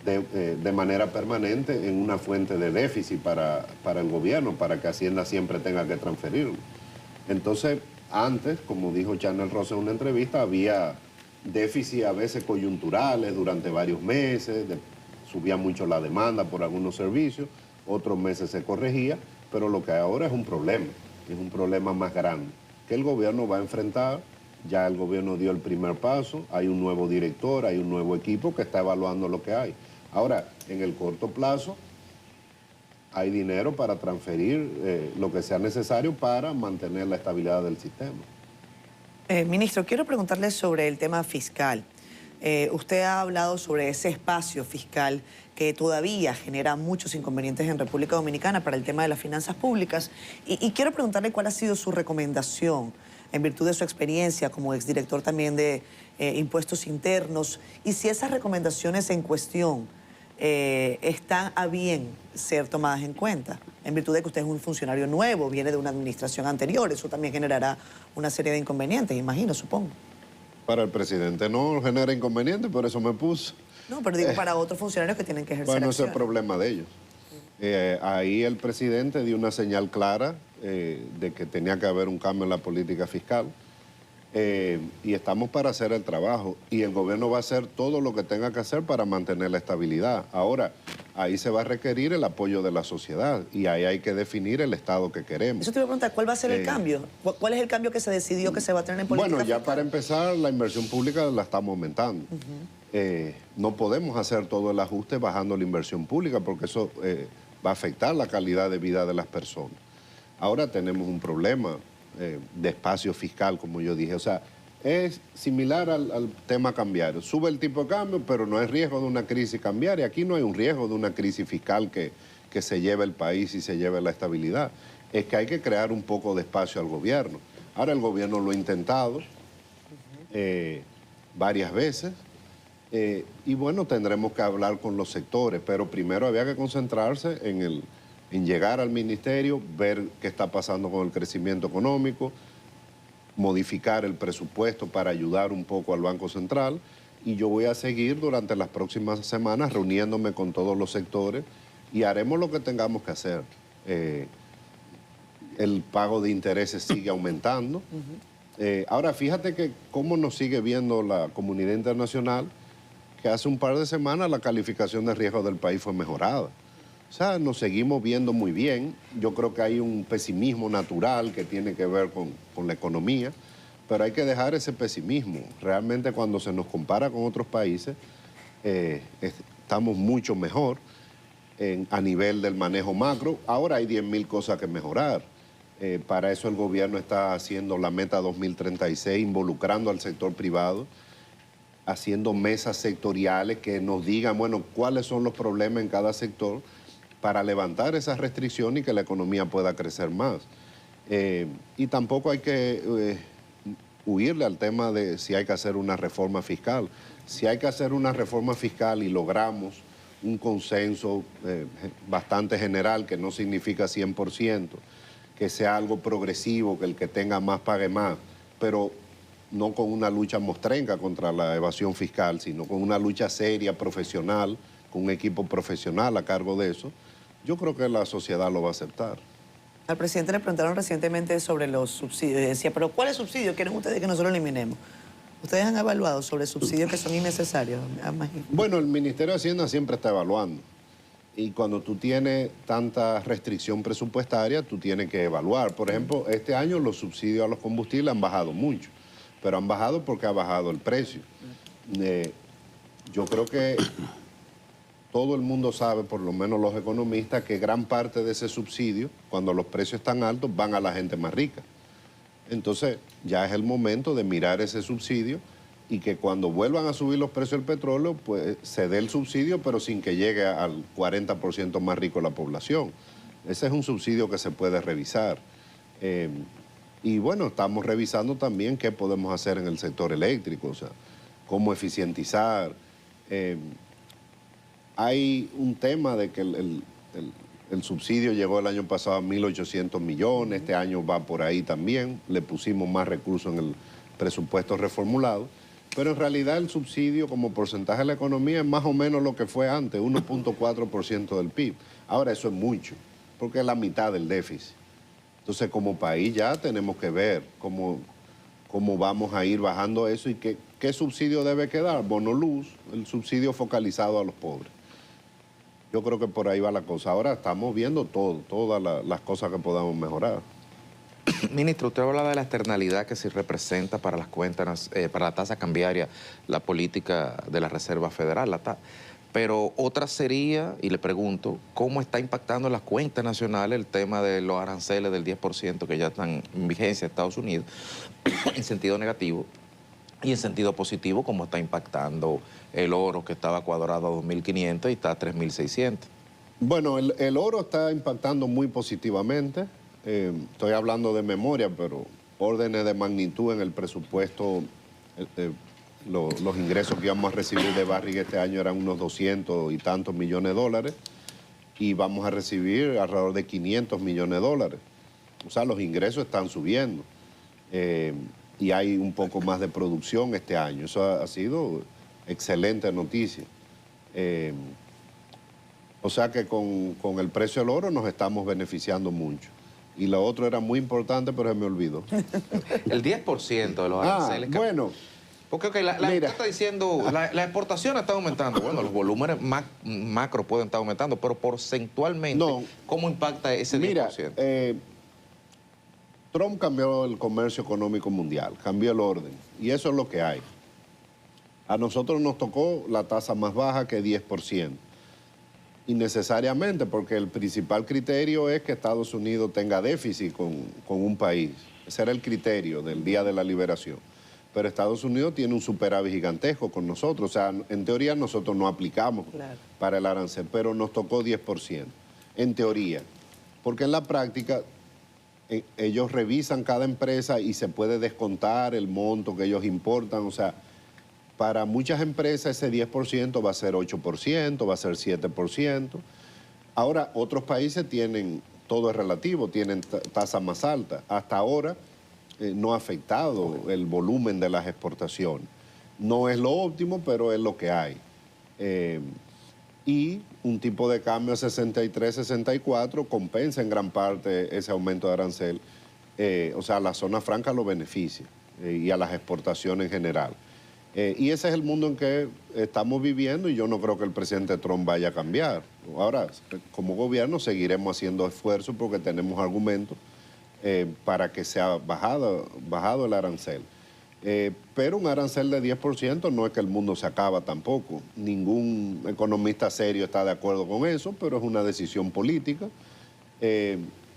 de manera permanente en una fuente de déficit para el gobierno, para que Hacienda siempre tenga que transferirlo. Entonces, antes, como dijo Chanel Rosa en una entrevista, había déficit a veces coyunturales durante varios meses, subía mucho la demanda por algunos servicios, otros meses se corregía, pero lo que ahora es un problema más grande, que el gobierno va a enfrentar. Ya el gobierno dio el primer paso, hay un nuevo director, hay un nuevo equipo que está evaluando lo que hay. Ahora, en el corto plazo, hay dinero para transferir lo que sea necesario para mantener la estabilidad del sistema. Ministro, quiero preguntarle sobre el tema fiscal. Usted ha hablado sobre ese espacio fiscal que todavía genera muchos inconvenientes en República Dominicana para el tema de las finanzas públicas. Y quiero preguntarle cuál ha sido su recomendación en virtud de su experiencia como exdirector también de impuestos internos, y si esas recomendaciones en cuestión están a bien ser tomadas en cuenta, en virtud de que usted es un funcionario nuevo, viene de una administración anterior. Eso también generará una serie de inconvenientes, imagino, supongo. Para el presidente no genera inconvenientes, por eso me puso. No, pero digo para otros funcionarios que tienen que ejercer Bueno, ese es el acciones. problema de ellos. Ahí el presidente dio una señal clara de que tenía que haber un cambio en la política fiscal y estamos para hacer el trabajo y el gobierno va a hacer todo lo que tenga que hacer para mantener la estabilidad. Ahora, ahí se va a requerir el apoyo de la sociedad y ahí hay que definir el Estado que queremos. Eso te iba a preguntar, ¿cuál va a ser el cambio? ¿Cuál es el cambio que se decidió que se va a tener en política Bueno, ya fiscal? para empezar, la inversión pública la estamos aumentando. No podemos hacer todo el ajuste bajando la inversión pública porque eso va a afectar la calidad de vida de las personas. Ahora tenemos un problema de espacio fiscal, como yo dije. O sea, es similar al tema cambiario. Sube el tipo de cambio, pero no hay riesgo de una crisis cambiaria. Aquí no hay un riesgo de una crisis fiscal que se lleve el país y se lleve la estabilidad. Es que hay que crear un poco de espacio al gobierno. Ahora el gobierno lo ha intentado varias veces. Y bueno, tendremos que hablar con los sectores, pero primero había que concentrarse en llegar al ministerio, ver qué está pasando con el crecimiento económico, modificar el presupuesto para ayudar un poco al Banco Central, y yo voy a seguir durante las próximas semanas reuniéndome con todos los sectores y haremos lo que tengamos que hacer. El pago de intereses sigue aumentando. Ahora, fíjate que cómo nos sigue viendo la comunidad internacional, que hace un par de semanas la calificación de riesgo del país fue mejorada. O sea, nos seguimos viendo muy bien. Yo creo que hay un pesimismo natural que tiene que ver con la economía, pero hay que dejar ese pesimismo. Realmente cuando se nos compara con otros países, estamos mucho mejor a nivel del manejo macro. Ahora hay 10.000 cosas que mejorar. Para eso el gobierno está haciendo la meta 2036, involucrando al sector privado, haciendo mesas sectoriales que nos digan, bueno, cuáles son los problemas en cada sector para levantar esas restricciones y que la economía pueda crecer más. Y tampoco hay que huirle al tema de si hay que hacer una reforma fiscal. Si hay que hacer una reforma fiscal y logramos un consenso bastante general, que no significa 100%, que sea algo progresivo, que el que tenga más pague más, pero no con una lucha mostrenca contra la evasión fiscal, sino con una lucha seria, profesional, con un equipo profesional a cargo de eso, yo creo que la sociedad lo va a aceptar. Al presidente le preguntaron recientemente sobre los subsidios y decía, pero ¿cuáles subsidios quieren ustedes que nosotros eliminemos? ¿Ustedes han evaluado sobre subsidios que son innecesarios? Bueno, el Ministerio de Hacienda siempre está evaluando. Y cuando tú tienes tanta restricción presupuestaria, tú tienes que evaluar. Por ejemplo, este año los subsidios a los combustibles han bajado mucho, pero han bajado porque ha bajado el precio. Yo creo que todo el mundo sabe, por lo menos los economistas, que gran parte de ese subsidio, cuando los precios están altos, van a la gente más rica. Entonces, ya es el momento de mirar ese subsidio y que cuando vuelvan a subir los precios del petróleo, pues se dé el subsidio, pero sin que llegue al 40% más rico de la población. Ese es un subsidio que se puede revisar. Y bueno, estamos revisando también qué podemos hacer en el sector eléctrico, o sea, cómo eficientizar. Hay un tema de que el subsidio llegó el año pasado a 1.800 millones, este año va por ahí también, le pusimos más recursos en el presupuesto reformulado, pero en realidad el subsidio como porcentaje de la economía es más o menos lo que fue antes, 1.4% del PIB. Ahora eso es mucho, porque es la mitad del déficit. Entonces como país ya tenemos que ver cómo vamos a ir bajando eso y qué subsidio debe quedar. Bono luz, el subsidio focalizado a los pobres. Yo creo que por ahí va la cosa. Ahora estamos viendo todas las cosas que podamos mejorar. Ministro, usted hablaba de la externalidad que se representa para las cuentas, para la tasa cambiaria, la política de la Reserva Federal, pero otra sería, y le pregunto, ¿cómo está impactando en las cuentas nacionales el tema de los aranceles del 10% que ya están en vigencia en Estados Unidos, en sentido negativo, y en sentido positivo, cómo está impactando el oro que estaba cuadrado a 2.500 y está a 3.600? Bueno, el oro está impactando muy positivamente. Estoy hablando de memoria, pero órdenes de magnitud en el presupuesto, los ingresos que íbamos a recibir de Barrick este año eran unos 200 y tantos millones de dólares y vamos a recibir alrededor de 500 millones de dólares. O sea, los ingresos están subiendo y hay un poco más de producción este año. Eso ha sido excelente noticia. O sea que con el precio del oro nos estamos beneficiando mucho. Y lo otro era muy importante, pero se me olvidó. El 10% de los aranceles. Bueno. Porque usted está diciendo, la exportación está aumentando. Bueno, los volúmenes macro pueden estar aumentando, pero porcentualmente, ¿cómo impacta ese 10%? Mira, Trump cambió el comercio económico mundial, cambió el orden, y eso es lo que hay. A nosotros nos tocó la tasa más baja que 10%. Innecesariamente, porque el principal criterio es que Estados Unidos tenga déficit con un país. Ese era el criterio del día de la liberación. Pero Estados Unidos tiene un superávit gigantesco con nosotros. O sea, en teoría nosotros no aplicamos para el arancel, pero nos tocó 10%. En teoría. Porque en la práctica ellos revisan cada empresa y se puede descontar el monto que ellos importan. O sea, para muchas empresas ese 10% va a ser 8%, va a ser 7%. Ahora, otros países tienen, todo es relativo, tienen tasas más altas. Hasta ahora no ha afectado el volumen de las exportaciones. No es lo óptimo, pero es lo que hay. Y un tipo de cambio a 63, 64 compensa en gran parte ese aumento de arancel. O sea, la zona franca lo beneficia y a las exportaciones en general. Y ese es el mundo en que estamos viviendo y yo no creo que el presidente Trump vaya a cambiar. Ahora, como gobierno seguiremos haciendo esfuerzos porque tenemos argumentos para que sea bajado el arancel. Pero un arancel de 10% no es que el mundo se acaba tampoco. Ningún economista serio está de acuerdo con eso, pero es una decisión política.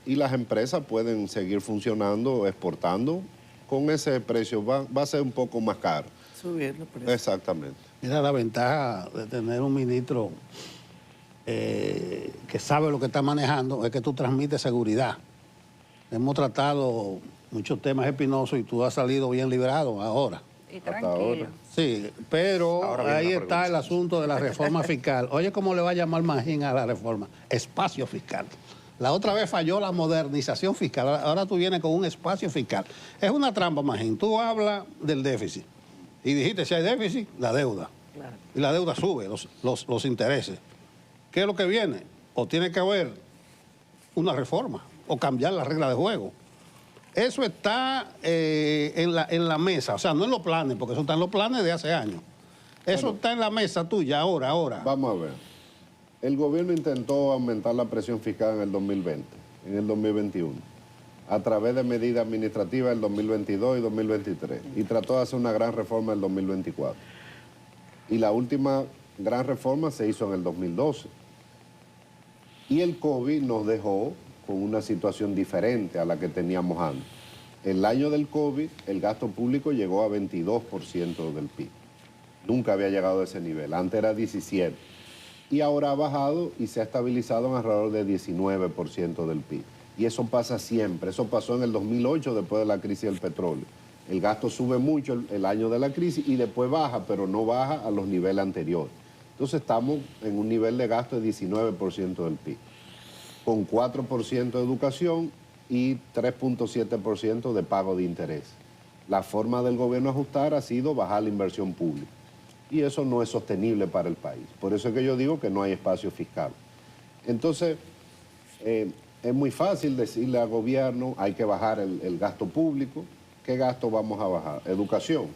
y las empresas pueden seguir funcionando, exportando. Con ese precio va a ser un poco más caro. Subirlo por eso. Exactamente. Mira, la ventaja de tener un ministro que sabe lo que está manejando es que tú transmites seguridad. Hemos tratado muchos temas espinosos y tú has salido bien librado ahora. Y tranquilo. Sí, pero Ahora ahí viene la está pregunta. el asunto de la reforma fiscal. Oye, ¿cómo le va a llamar Magín a la reforma? Espacio fiscal. La otra vez falló la modernización fiscal. Ahora tú vienes con un espacio fiscal. Es una trampa, Magín. Tú hablas del déficit. Y dijiste, si hay déficit, la deuda. Claro. Y la deuda sube, los intereses. ¿Qué es lo que viene? O tiene que haber una reforma o cambiar la regla de juego. Eso está en la mesa, o sea, no en los planes, porque eso está en los planes de hace años. Eso está en la mesa tuya ahora. Vamos a ver. El gobierno intentó aumentar la presión fiscal en el 2020, en el 2021, a través de medidas administrativas del 2022 y 2023, y trató de hacer una gran reforma en el 2024. Y la última gran reforma se hizo en el 2012. Y el COVID nos dejó con una situación diferente a la que teníamos antes. El año del COVID, el gasto público llegó a 22% del PIB. Nunca había llegado a ese nivel, antes era 17%. Y ahora ha bajado y se ha estabilizado en alrededor de 19% del PIB. Y eso pasa siempre. Eso pasó en el 2008 después de la crisis del petróleo. El gasto sube mucho el año de la crisis y después baja, pero no baja a los niveles anteriores. Entonces estamos en un nivel de gasto de 19% del PIB, con 4% de educación y 3.7% de pago de interés. La forma del gobierno ajustar ha sido bajar la inversión pública. Y eso no es sostenible para el país. Por eso es que yo digo que no hay espacio fiscal. Entonces, es muy fácil decirle al gobierno, hay que bajar el gasto público. ¿Qué gasto vamos a bajar? Educación.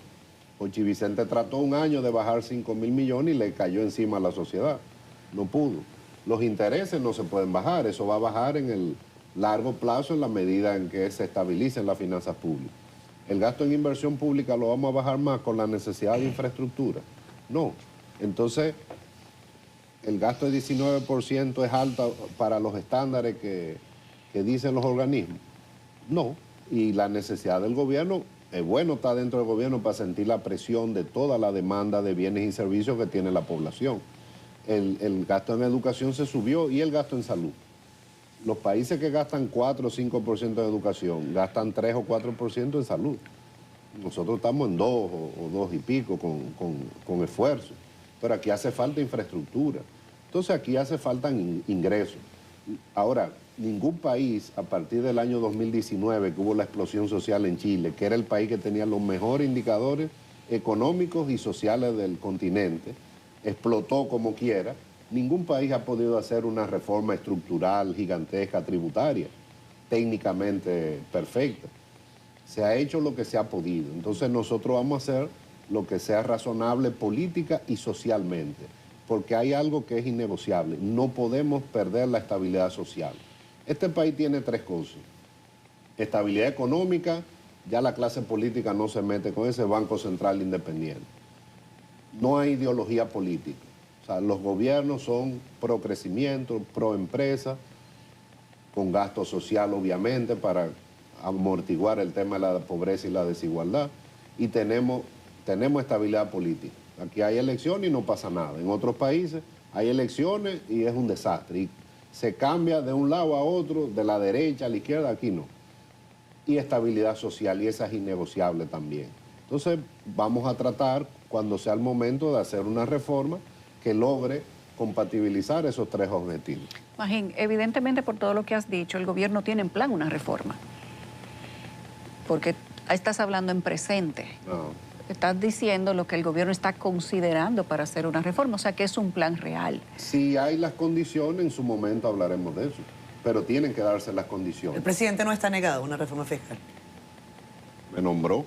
Jochi Vicente trató un año de bajar 5.000 millones y le cayó encima a la sociedad. No pudo. Los intereses no se pueden bajar. Eso va a bajar en el largo plazo en la medida en que se estabilicen las finanzas públicas. El gasto en inversión pública lo vamos a bajar más con la necesidad de infraestructura. No. Entonces, el gasto de 19% es alto para los estándares que dicen los organismos. No. Y la necesidad del gobierno, es bueno estar dentro del gobierno para sentir la presión de toda la demanda de bienes y servicios que tiene la población. El gasto en educación se subió y el gasto en salud. Los países que gastan 4 o 5% en educación gastan 3 o 4% en salud. Nosotros estamos en 2 o 2 y pico con esfuerzo. Pero aquí hace falta infraestructura. Entonces aquí hace falta ingresos. Ahora, ningún país a partir del año 2019 que hubo la explosión social en Chile, que era el país que tenía los mejores indicadores económicos y sociales del continente, explotó como quiera. Ningún país ha podido hacer una reforma estructural gigantesca tributaria, técnicamente perfecta. Se ha hecho lo que se ha podido. Entonces nosotros vamos a hacer lo que sea razonable política y socialmente, porque hay algo que es innegociable. No podemos perder la estabilidad social. Este país tiene 3 cosas. Estabilidad económica, ya la clase política no se mete con ese Banco Central independiente. No hay ideología política. O sea, los gobiernos son pro crecimiento, pro empresa, con gasto social obviamente para amortiguar el tema de la pobreza y la desigualdad. Y tenemos estabilidad política. Aquí hay elecciones y no pasa nada. En otros países hay elecciones y es un desastre. Y se cambia de un lado a otro, de la derecha a la izquierda, aquí no. Y estabilidad social, y esa es innegociable también. Entonces vamos a tratar, cuando sea el momento, de hacer una reforma que logre compatibilizar esos 3 objetivos. Magín, evidentemente por todo lo que has dicho, el gobierno tiene en plan una reforma. Porque estás hablando en presente. No. Estás diciendo lo que el gobierno está considerando para hacer una reforma, o sea que es un plan real. Si hay las condiciones, en su momento hablaremos de eso, pero tienen que darse las condiciones. El presidente no está negado a una reforma fiscal. Me nombró.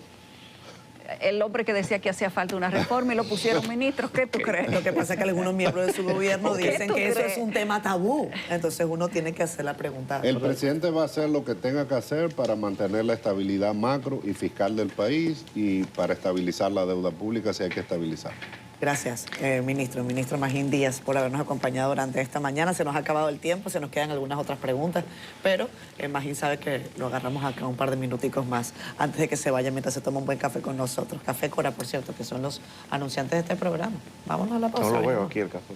El hombre que decía que hacía falta una reforma y lo pusieron ministro, ¿qué tú crees? Lo que pasa es que algunos miembros de su gobierno ¿Qué dicen tú que eso crees? es un tema tabú. Entonces uno tiene que hacer la pregunta. El presidente va a hacer lo que tenga que hacer para mantener la estabilidad macro y fiscal del país y para estabilizar la deuda pública si hay que estabilizar. Gracias, ministro Magín Díaz, por habernos acompañado durante esta mañana. Se nos ha acabado el tiempo, se nos quedan algunas otras preguntas, pero Magín sabe que lo agarramos acá un par de minuticos más antes de que se vaya, mientras se toma un buen café con nosotros. Café Cora, por cierto, que son los anunciantes de este programa. Vámonos a la pausa. No lo veo aquí el café.